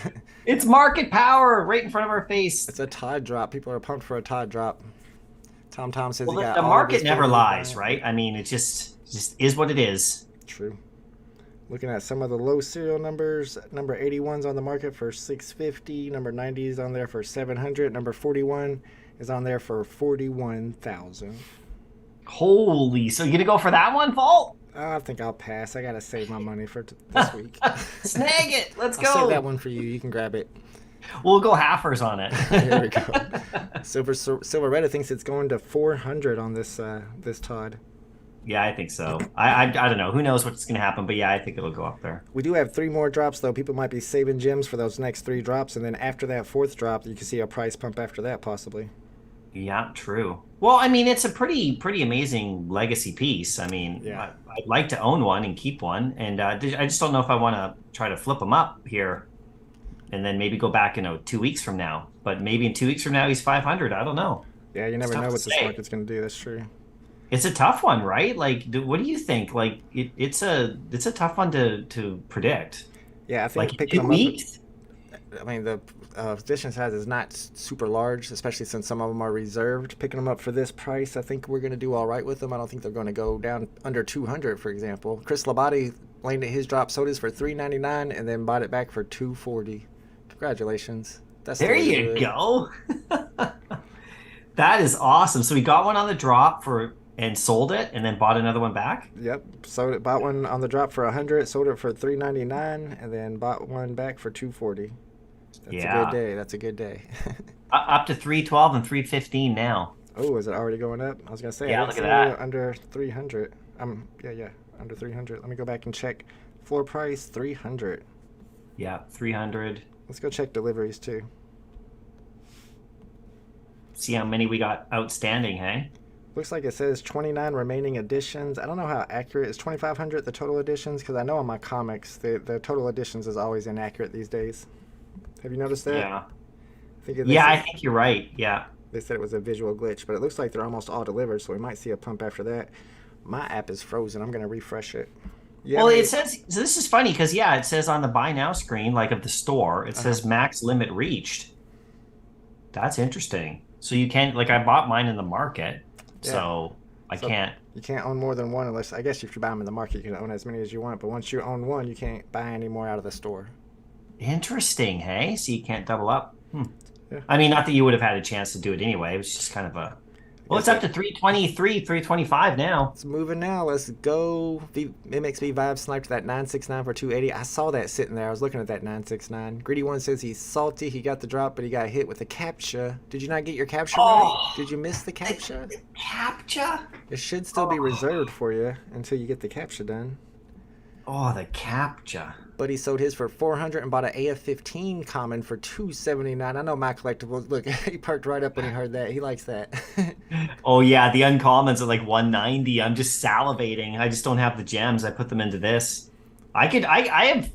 It's market power right in front of our face. It's a Todd drop. People are pumped for a Todd drop. Tom says Well, he got the all of market his never 40 lies, buy. right? I mean, it just is what it is. True. Looking at some of the low serial numbers, number 81's on the market for 650, number 90 is on there for 700, number 41 is on there for 41,000. Holy, so you gonna go for that one, Vault? I think I'll pass. I gotta save my money for this week. Snag it. Let's I'll save go. that one for you. You can grab it. We'll go halfers on it. Here we go. Silver Reddit thinks it's going to 400 on this this Todd. Yeah, I think so. I don't know. Who knows what's going to happen, but yeah, I think it'll go up there. We do have 3 more drops, though. People might be saving gems for those next 3 drops, and then after that 4th drop, you can see a price pump after that, possibly. Yeah, true. Well, I mean, it's a pretty amazing legacy piece. I mean, Yeah. I'd like to own one and keep one, and I just don't know if I want to try to flip them up here, and then maybe go back, 2 weeks from now. But maybe in 2 weeks from now, he's 500. I don't know. Yeah, you never tough know to what this say. market's going to do. That's true. It's a tough one, right? Like, what do you think? Like, it's a tough one to predict. Yeah, I think Like, picking 2 them weeks? up. I mean, the position size is not super large, especially since some of them are reserved. Picking them up for this price, I think we're going to do all right with them. I don't think they're going to go down under 200, for example. Chris Labate landed his drop sodas for $3.99 and then bought it back for $2.40. Congratulations. That's the There way to do you it. go. That is awesome. So we got one on the drop and sold it, and then bought another one back. Yep. Sold it, bought one on the drop for $100, sold it for $3.99, and then bought one back for $2.40. That's a good day. That's a good day. Up to 312 and 315 now. Oh, is it already going up? I was gonna say. Yeah, I look didn't at see that. Under 300. Yeah, under 300. Let me go back and check. Floor price 300. Yeah, 300. Let's go check deliveries too. See how many we got outstanding, hey? Looks like it says 29 remaining editions. I don't know how accurate is 2,500 the total editions because I know in my comics the total editions is always inaccurate these days. Have you noticed that? Yeah. I I think you're right. Yeah. They said it was a visual glitch, but it looks like they're almost all delivered, so we might see a pump after that. My app is frozen. I'm going to refresh it. Yeah, Well, it says, so this is funny because, yeah, it says on the buy now screen, like of the store, it says max limit reached. That's interesting. So you can't, like, I bought mine in the market, so I can't. You can't own more than one unless, I guess if you buy them in the market, you can own as many as you want, but once you own one, you can't buy any more out of the store. Interesting, hey? So you can't double up. Yeah. I mean, not that you would have had a chance to do it anyway. It was just kind of a... Well, it's up to 323, 325 now. It's moving now. Let's go. MXV Vibe sniped that 969 for 280. I saw that sitting there. I was looking at that 969. Greedy One says he's salty. He got the drop, but he got hit with the captcha. Did you not get your captcha right? Did you miss the captcha? Captcha? It should still be reserved for you until you get the captcha done. Oh, the captcha. But he sold his for 400 and bought an AF-15 common for 279. I know MyCollectables. Look, he perked right up when he heard that. He likes that. Oh, yeah, the uncommons are like 190. I'm just salivating. I just don't have the gems. I put them into this. I have,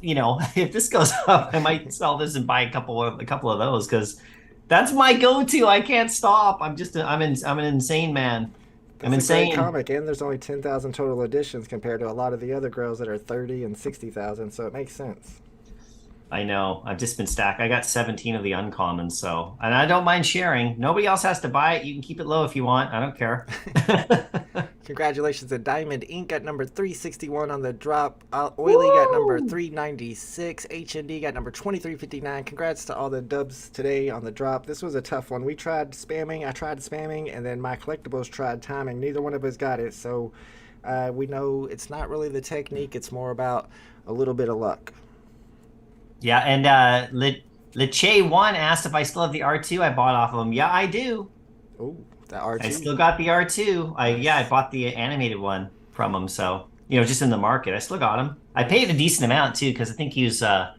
if this goes up, I might sell this and buy a couple of those because that's my go-to. I can't stop. I'm an insane man. I'm It's a great insane. comic, and there's only 10,000 total editions compared to a lot of the other girls that are 30 and 60,000, so it makes sense. I know. I've just been stacked. I got 17 of the uncommons, and I don't mind sharing. Nobody else has to buy it. You can keep it low if you want. I don't care. Congratulations to Diamond Inc. got number 361 on the drop. Oily got number 396. HND got number 2359. Congrats to all the dubs today on the drop. This was a tough one. We tried spamming. I tried spamming, and then MyCollectables tried timing. Neither one of us got it, so we know it's not really the technique. It's more about a little bit of luck. Yeah, and Leche1 asked if I still have the R2 I bought off of him. Yeah, I do. Oh, the R2. I still got the R2. I bought the animated one from him, so just in the market. I still got him. I paid a decent amount too because I think he was the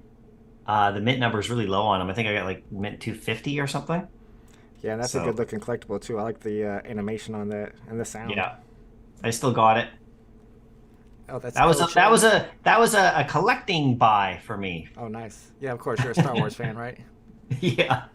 mint number is really low on him. I think I got like mint 250 or something. Yeah, that's a good looking collectible too. I like the animation on that and the sound. Yeah, I still got it. Oh, that was a collecting buy for me. Oh, nice. Yeah, of course you're a Star Wars fan, right? Yeah.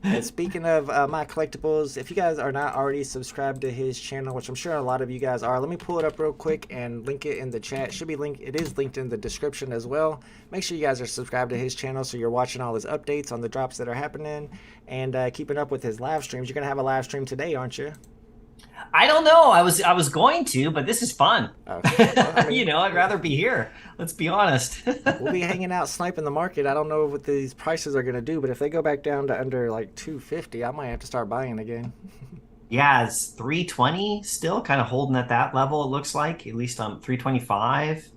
And speaking of MyCollectables, if you guys are not already subscribed to his channel, which I'm sure a lot of you guys are, let me pull it up real quick and link it in the chat. It is linked in the description as well. Make sure you guys are subscribed to his channel so you're watching all his updates on the drops that are happening and keeping up with his live streams. You're gonna have a live stream today, aren't you? I don't know. I was going to, but this is fun. Okay. Well, I mean, I'd rather be here. Let's be honest. We'll be hanging out sniping the market. I don't know what these prices are going to do, but if they go back down to under like 250, I might have to start buying again. Yeah, it's 320 still kind of holding at that level, it looks like. At least on 325.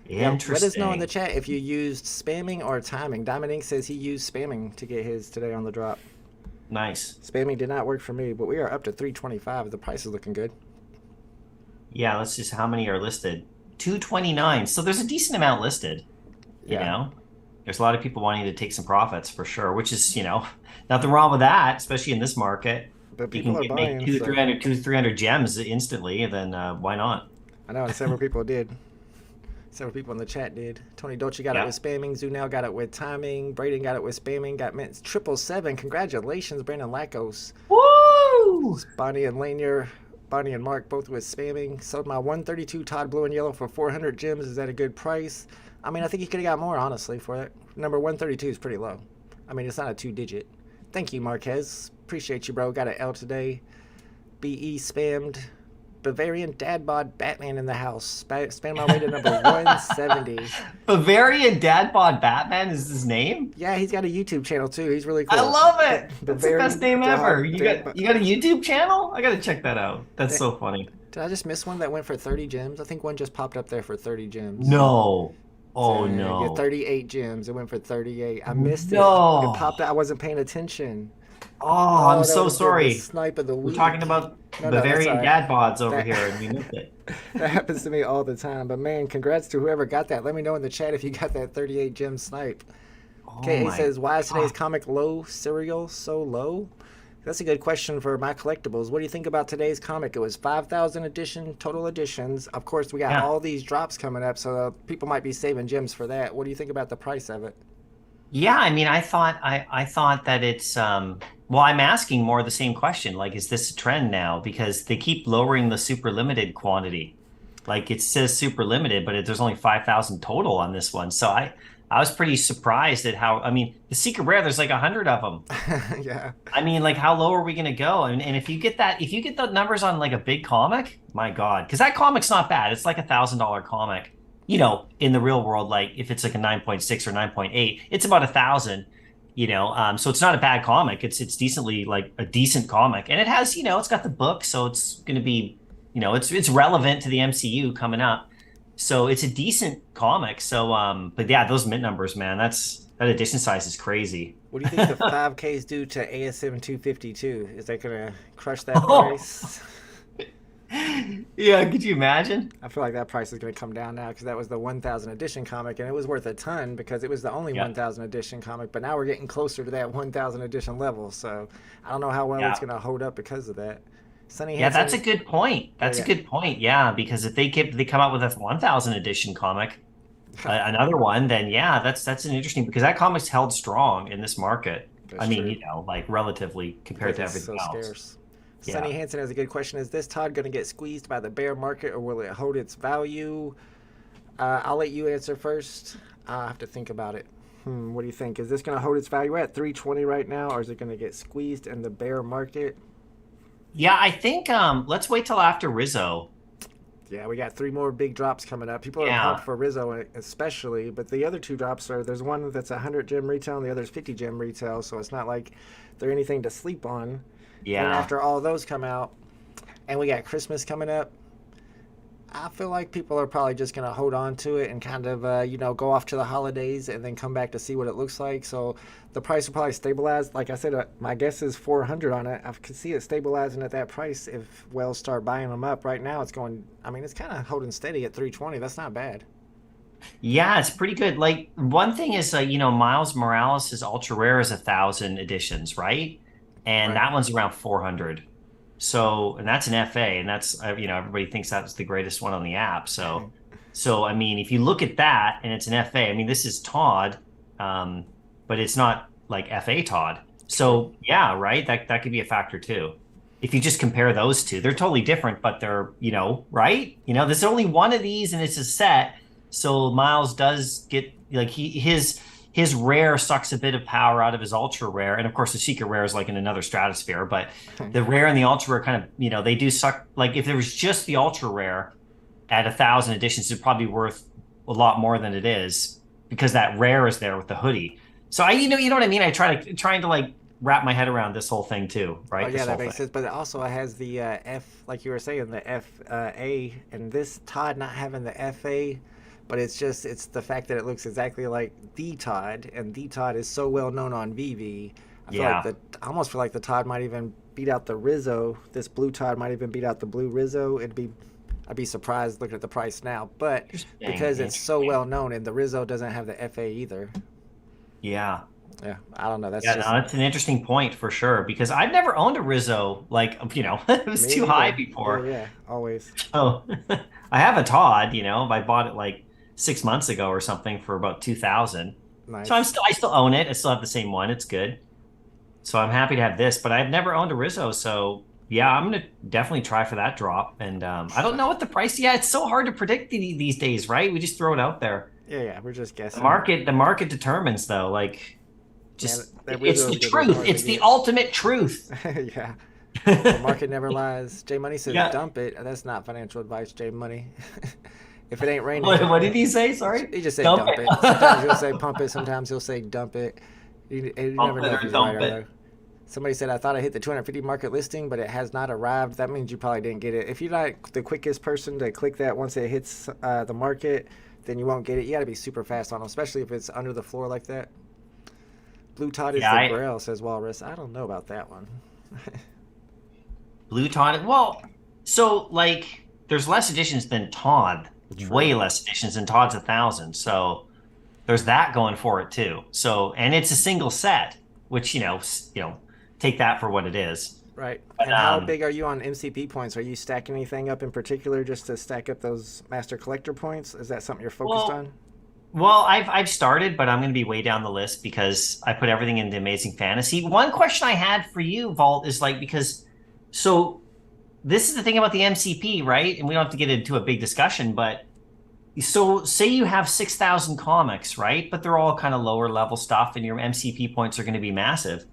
Interesting. Let us know in the chat if you used spamming or timing. Diamond Ink says he used spamming to get his today on the drop. Nice. Spamming did not work for me, but we are up to 325. The price is looking good. Yeah, let's just, how many are listed? 229. So there's a decent amount listed. There's a lot of people wanting to take some profits for sure, which is, nothing wrong with that, especially in this market. But you people can are buying, make 300 gems instantly, then why not? I know, and several people did. Several people in the chat did. Tony Dolce got it with spamming. Zunel got it with timing. Braden got it with spamming. Got mint 777. Congratulations, Brandon Lacos. Woo! Bonnie and Lanier, Bonnie and Mark both with spamming. Sold my 132 Todd Blue and Yellow for 400 gems. Is that a good price? I mean, I think you could have got more, honestly, for it. Number 132 is pretty low. I mean, it's not a 2-digit. Thank you, Marquez. Appreciate you, bro. Got an L today. BE spammed. Bavarian Dad Bod Batman in the house. Spam my way to number 170. Bavarian Dad Bod Batman is his name? Yeah, he's got a YouTube channel too. He's really cool. I love it. That's the best name ever. You got a YouTube channel? I gotta check that out. That's so funny. Did I just miss one that went for 30 gems? I think one just popped up there for 30 gems. No. Oh no. Yeah, 38 gems. It went for 38. I missed it. No. It popped out. I wasn't paying attention. Oh, I'm so sorry. Snipe of the week. We're talking about Bavarian Dad Bods over here, and we missed it. That happens to me all the time. But man, congrats to whoever got that. Let me know in the chat if you got that 38 gem snipe. Okay, he says, why is today's comic low cereal so low? That's a good question for MyCollectables. What do you think about today's comic? It was 5,000 total editions. Of course, we got all these drops coming up, so people might be saving gems for that. What do you think about the price of it? Yeah, I mean, I thought that it's well, I'm asking more the same question. Like, is this a trend now? Because they keep lowering the super limited quantity. Like, it says super limited, but there's only 5,000 total on this one. So I was pretty surprised at how, I mean, the secret rare, there's like 100 of them. Yeah. I mean, like, how low are we going to go? And if you get the numbers on like a big comic, my God, because that comic's not bad. It's like $1,000 comic. In the real world, like if it's like a 9.6 or 9.8, it's about 1,000, so it's not a bad comic. It's decently like a decent comic, and it has, it's got the book, so it's going to be, it's relevant to the MCU coming up. So it's a decent comic. So, but yeah, those mint numbers, man, that edition size is crazy. What do you think the 5Ks do to ASM 252? Is that going to crush that price? Yeah, could you imagine? I feel like that price is going to come down now because that was the 1,000 edition comic, and it was worth a ton because it was the only 1,000 edition comic. But now we're getting closer to that 1,000 edition level, so I don't know how well it's going to hold up because of that. Sunny Hanson, that's a good point. That's a good point. Yeah, because if they come out with a 1,000 edition comic, another one, then yeah, that's an interesting, because that comic's held strong in this market. That's I mean, true. you know, like relatively compared to It's everything so else. scarce. Sunny Yeah. Hansen has a good question. Is this Todd going to get squeezed by the bear market or will it hold its value? I'll let you answer first. I have to think about it. What do you think? Is this going to hold its value at 320 right now, or is it going to get squeezed in the bear market? Yeah, I think let's wait till after Rizzo. Yeah, we got 3 more big drops coming up. People are pumped Yeah. for Rizzo especially, but the other 2 drops are there's one that's 100 gem retail and the other's 50 gem retail, so it's not like they're anything to sleep on. And Yeah. after all those come out, and we got Christmas coming up, I feel like people are probably just going to hold on to it and kind of, go off to the holidays and then come back to see what it looks like. So the price will probably stabilize. Like I said, my guess is 400 on it. I could see it stabilizing at that price if whales start buying them up. Right now, it's going, I mean, it's kind of holding steady at 320. That's not bad. Yeah, it's pretty good. Like one thing is, Miles Morales' ultra rare is 1,000 editions, right? And Right. that one's around 400. So, and that's an FA, and that's everybody thinks that's the greatest one on the app. So I mean, if you look at that and it's an FA, I mean, this is Todd, but it's not like FA Todd. True. So yeah, right. That could be a factor too. If you just compare those two, they're totally different, but they're, right? There's only one of these and it's a set. So Miles does get like his rare sucks a bit of power out of his ultra rare. And of course the secret rare is like in another stratosphere, but the rare and the ultra rare kind of, they do suck. Like if there was just the ultra rare at 1,000 editions, it'd probably be worth a lot more than it is because that rare is there with the hoodie. So you know what I mean? Trying to like wrap my head around this whole thing too, Oh right? yeah, This that whole makes thing. sense. But it also has the F, like you were saying, the FA, and this Todd not having the FA, but it's the fact that it looks exactly like the Todd, and the Todd is so well known on VeVe. Yeah. I almost feel like the Todd might even beat out the Rizzo. This blue Todd might even beat out the blue Rizzo. I'd be surprised looking at the price now, but Interesting. because it's so Interesting. well known, and the Rizzo doesn't have the FA either. Yeah. Yeah, I don't know. That's Yeah, no, just that's an interesting point for sure because I've never owned a Rizzo. Like, it was me too high neither. Yeah, before. yeah, always So I have a Todd, I bought it like 6 months ago or something for about 2,000. So nice. I still own it. I still have the same one. It's good. So I'm happy to have this, but I've never owned a Rizzo. So yeah, I'm gonna definitely try for that drop. And I don't know what the price. Yeah, it's so hard to predict these days, right? We just throw it out there. Yeah, yeah, we're just The guessing. market, the market determines though. Like, Yeah, just that it's Rizzo is the gonna be truth. hard to It's the get. ultimate truth. Yeah, the market never lies. Jay Money says Yeah. dump it. That's not financial advice, Jay Money. If it ain't raining, What did he say? Sorry. he just said Dump dump it. it. Sometimes he'll say pump it. Sometimes he'll say dump it. You Dump never it know if or he's right dump or it. no. Somebody said I thought I hit the 250 market listing, but it has not arrived. That means you probably didn't get it. If you're not the quickest person to click that once it hits the market, then you won't get it. You got to be super fast on them, especially if it's under the floor like that. Blue Todd is Yeah, the grail, says Walrus. I don't know about that one. Blue Todd. Well, so like, there's less editions than Todd. True. Way less editions than Todd's 1,000. So there's that going for it too. So, and it's a single set, which take that for what it is. Right. But And how big are you on MCP points? Are you stacking anything up in particular just to stack up those master collector points? Is that something you're focused well, on? well, I've started, but I'm going to be way down the list because I put everything into Amazing Fantasy. One question I had for you, Vault, is like because so this is the thing about the MCP, right? And we don't have to get into a big discussion, but so say you have 6,000 comics, right? But they're all kind of lower level stuff, and your MCP points are going to be massive.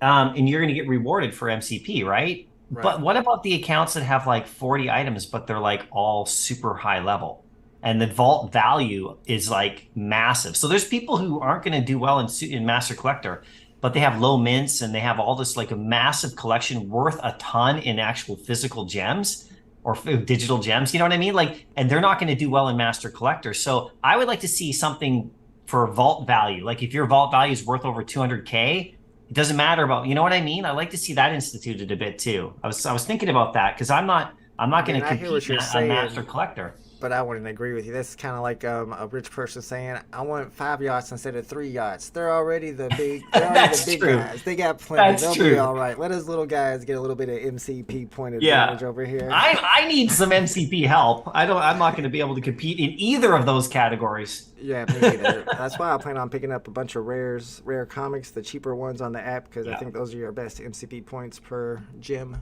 And you're going to get rewarded for MCP, right? Right. But what about the accounts that have like 40 items, but they're like all super high level? And the vault value is like massive. So there's people who aren't going to do well in Master Collector, but they have low mints and they have all this like a massive collection worth a ton in actual physical gems or digital gems. You know what I mean? Like, and they're not going to do well in Master Collector. So I would like to see something for vault value. Like if your vault value is worth over 200K, it doesn't matter about, you know what I mean? I like to see that instituted a bit too. I was thinking about that because I'm not I going mean, to I hear what compete you're on Master saying. Collector. But I wouldn't agree with you. That's kind of like a rich person saying, "I want 5 yachts instead of 3 yachts." They're already the big. They're already the That's big true. guys. They got plenty. That's They'll true. be all right. Let us little guys get a little bit of MCP point advantage over here. I need some MCP help. I'm not going to be able to compete in either of those categories. Yeah, me neither. That's why I plan on picking up a bunch of rare comics, the cheaper ones on the app, because I think those are your best MCP points per gem.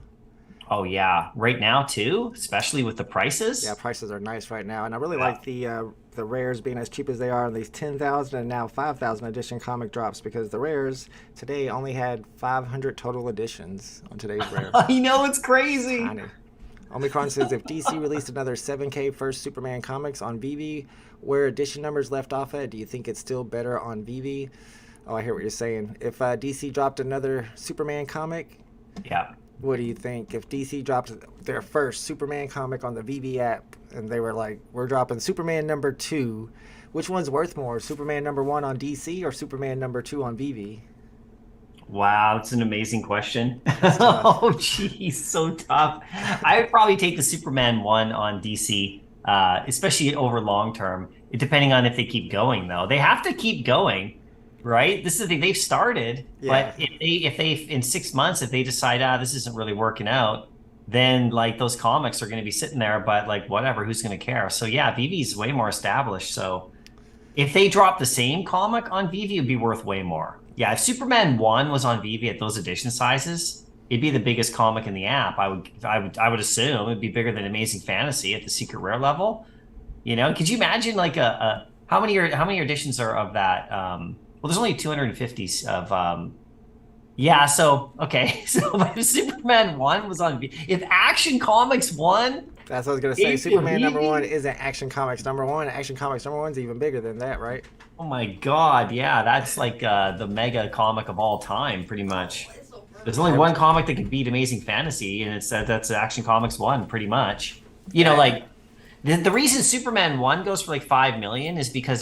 Oh yeah, right now too, especially with the prices. Yeah, prices are nice right now, and I really like the rares being as cheap as they are on these 10,000 and now 5,000 edition comic drops, because the rares today only had 500 total editions on today's rare. I know, it's crazy. Tiny. Omicron says if DC released another 7K first Superman comics on VeVe, where edition numbers left off at, do you think it's still better on VeVe? Oh, I hear what you're saying. If DC dropped another Superman comic, Yeah. what do you think if DC dropped their first Superman comic on the VeVe app and they were like, we're dropping Superman #2, which one's worth more, Superman #1 on DC or Superman #2 on VeVe? Wow, it's an amazing question. Oh, geez, so tough. I would probably take the Superman one on DC, especially over long term, depending on if they keep going, though. They have to keep going, right? This is the thing. They've started, but if they in 6 months, if they decide, this isn't really working out, then like those comics are going to be sitting there, but like whatever, who's going to care? So yeah, VeVe's way more established. So if they drop the same comic on VeVe, it'd be worth way more. Yeah, if Superman 1 was on VeVe at those edition sizes, it'd be the biggest comic in the app. I would assume it'd be bigger than Amazing Fantasy at the secret rare level. You know, could you imagine like how many editions are of that? Well, there's only 250 of yeah, so okay, so if Superman 1 was on VeVe, if Action Comics 1, that's what I was gonna say. Superman #1 isn't Action Comics #1. Action Comics #1's even bigger than that, right? oh my God, yeah, that's like the mega comic of all time, pretty much. There's only one comic that can beat Amazing Fantasy, and that's Action Comics 1, pretty much. You know, like the reason Superman 1 goes for like 5 million is because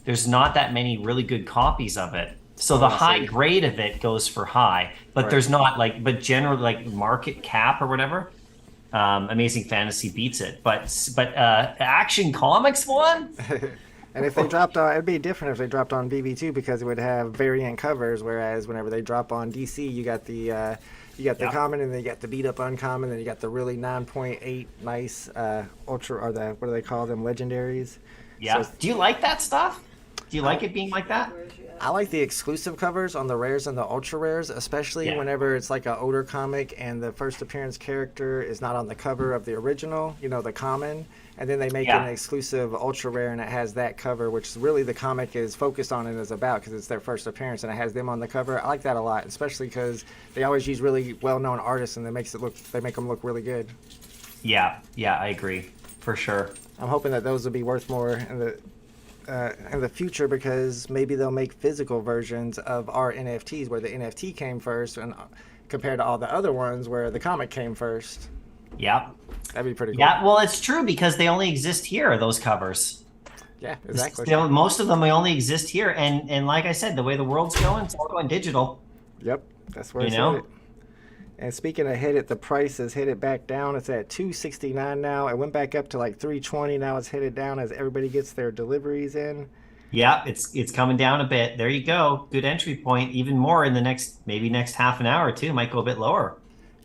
there's not that many really good copies of it. So the high grade of it goes for high, but there's not like, but generally like market cap or whatever. Amazing Fantasy beats it, but Action Comics 1. And if they dropped on, it'd be different if they dropped on VeVe too, because it would have variant covers. Whereas whenever they drop on DC, you got the common, and then you got the beat up uncommon, and you got the really 9.8 nice ultra, or the, what do they call them, legendaries. Yeah. So, do you like that stuff? Do you like it being like that? I like the exclusive covers on the rares and the ultra rares, especially whenever it's like an older comic and the first appearance character is not on the cover of the original, you know, the common, and then they make an exclusive ultra rare and it has that cover, which really the comic is focused on and is about, because it's their first appearance and it has them on the cover. I like that a lot, especially because they always use really well-known artists and they make them look really good. Yeah, I agree for sure. I'm hoping that those will be worth more in the future, because maybe they'll make physical versions of our NFTs where the NFT came first, and compared to all the other ones where the comic came first. Yeah, that'd be pretty cool. Yeah, well, it's true because they only exist here, those covers. Yeah, exactly. Most of them only exist here, and like I said, the way the world's going, it's all going digital. Yep, that's where it's headed. And speaking of the price is headed back down. It's at $269 now. It went back up to like $320. Now it's headed down as everybody gets their deliveries in. Yeah, it's coming down a bit. There you go. Good entry point. Even more in the next half an hour or two. Might go a bit lower.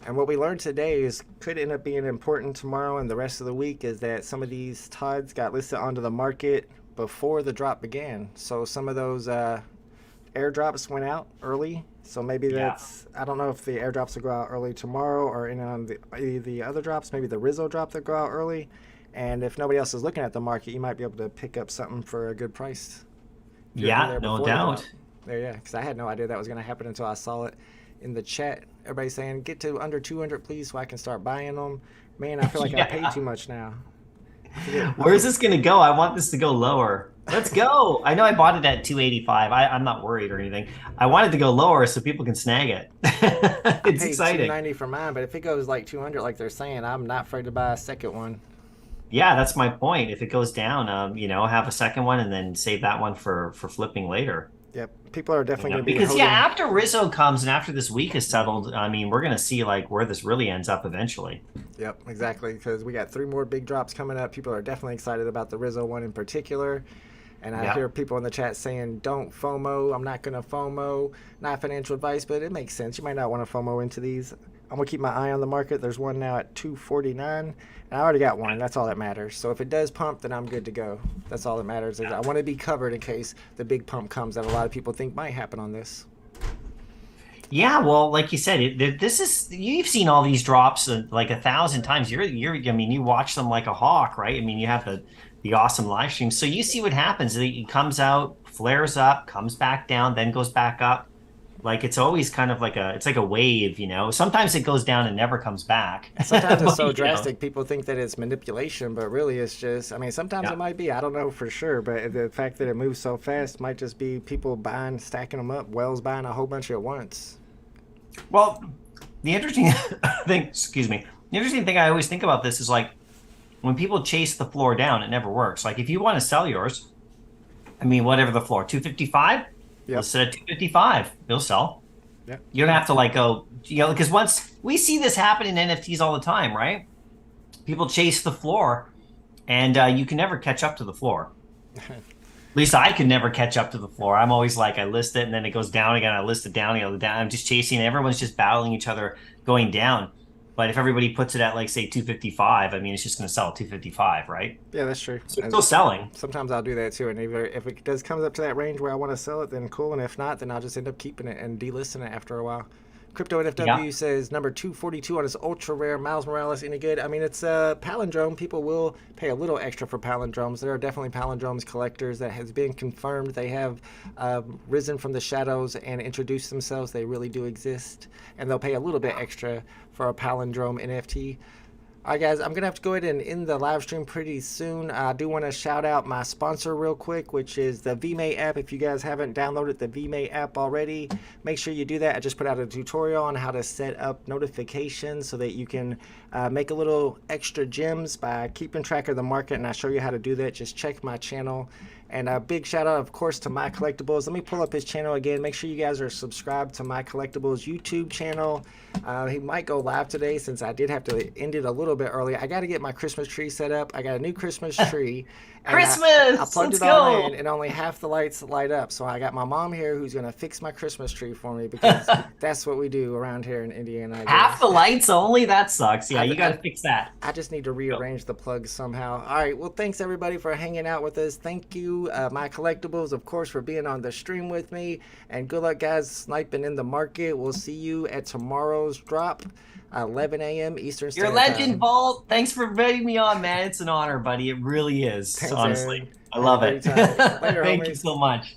And what we learned today could end up being important tomorrow and the rest of the week, is that some of these Todds got listed onto the market before the drop began. So some of those airdrops went out early. So maybe that's, I don't know if the airdrops will go out early tomorrow or any on the other drops, maybe the Rizzo drop that go out early. And if nobody else is looking at the market, you might be able to pick up something for a good price. Yeah, no doubt. Yeah, because I had no idea that was going to happen until I saw it in the chat. Everybody's saying, get to under 200, please, so I can start buying them. Man, I feel like I paid too much now. Where's this going to go? I want this to go lower. Let's go. I know I bought it at 285. I'm not worried or anything. I wanted to go lower so people can snag it. It's exciting. I paid $290 for mine, but if it goes like 200 like they're saying, I'm not afraid to buy a second one. Yeah, that's my point. If it goes down, have a second one and then save that one for flipping later. Yep. People are definitely going to be because holding... after Rizzo comes and after this week is settled, I mean, we're going to see like where this really ends up eventually. Yep, exactly. Because we got 3 more big drops coming up. People are definitely excited about the Rizzo one in particular. And I hear people in the chat saying, don't FOMO. I'm not going to FOMO. Not financial advice, but it makes sense. You might not want to FOMO into these. I'm going to keep my eye on the market. There's one now at 249. And I already got one. That's all that matters. So if it does pump, then I'm good to go. That's all that matters. I want to be covered in case the big pump comes that a lot of people think might happen on this. Yeah, well, like you said, this is, you've seen all these drops like 1,000 times. I mean, you watch them like a hawk, right? I mean, you have the awesome live stream. So you see what happens. It comes out, flares up, comes back down, then goes back up. Like it's always kind of like it's like a wave, you know. Sometimes it goes down and never comes back. Sometimes it's so drastic, people think that it's manipulation, but really it's just, I mean, sometimes it might be, I don't know for sure, but the fact that it moves so fast might just be people buying, stacking them up, Wells buying a whole bunch at once. Well, the interesting thing, excuse me, the interesting thing I always think about this is like when people chase the floor down, it never works. Like if you want to sell yours, I mean, whatever the floor, 255. Let's set at 255. It'll sell. Yeah. You don't have to like go, you know, because once we see this happen in NFTs all the time, right? People chase the floor, and you can never catch up to the floor. At least I can never catch up to the floor. I'm always like, I list it, and then it goes down again. I list it down, down. I'm just chasing. Everyone's just battling each other, going down. But if everybody puts it at like say 255, I mean, it's just going to sell at 255, right? Yeah, that's true. So it's still selling. Sometimes I'll do that too, and if it does comes up to that range where I want to sell it, then cool. And if not, then I'll just end up keeping it and delisting it after a while. Crypto NFW says number 242 on his ultra rare Miles Morales. Any good? I mean, it's a palindrome. People will pay a little extra for palindromes. There are definitely palindromes collectors that has been confirmed. They have risen from the shadows and introduced themselves. They really do exist, and they'll pay a little bit extra for a palindrome NFT. All right, guys, I'm going to have to go ahead and end the live stream pretty soon. I do want to shout out my sponsor real quick, which is the VeVe app. If you guys haven't downloaded the VeVe app already, make sure you do that. I just put out a tutorial on how to set up notifications so that you can make a little extra gems by keeping track of the market, and I show you how to do that. Just check my channel. And a big shout out, of course, to MyCollectables. Let me pull up his channel again. Make sure you guys are subscribed to MyCollectables YouTube channel. He might go live today since I did have to end it a little bit early. I got to get my Christmas tree set up. I got a new Christmas tree. Christmas! I plugged it all in, and only half the lights light up. So I got my mom here who's going to fix my Christmas tree for me because that's what we do around here in Indiana. Half the lights only? That sucks. Yeah, you got to fix that. I just need to rearrange the plugs somehow. All right, well, thanks everybody for hanging out with us. Thank you, MyCollectables, of course, for being on the stream with me. And good luck, guys, sniping in the market. We'll see you at tomorrow's drop. 11 a.m. Eastern Standard Time. You're a legend, Vault. Thanks for inviting me on, man. It's an honor, buddy. It really is. Thanks, honestly. Aaron. I love it. Later, Thank you homies. so much.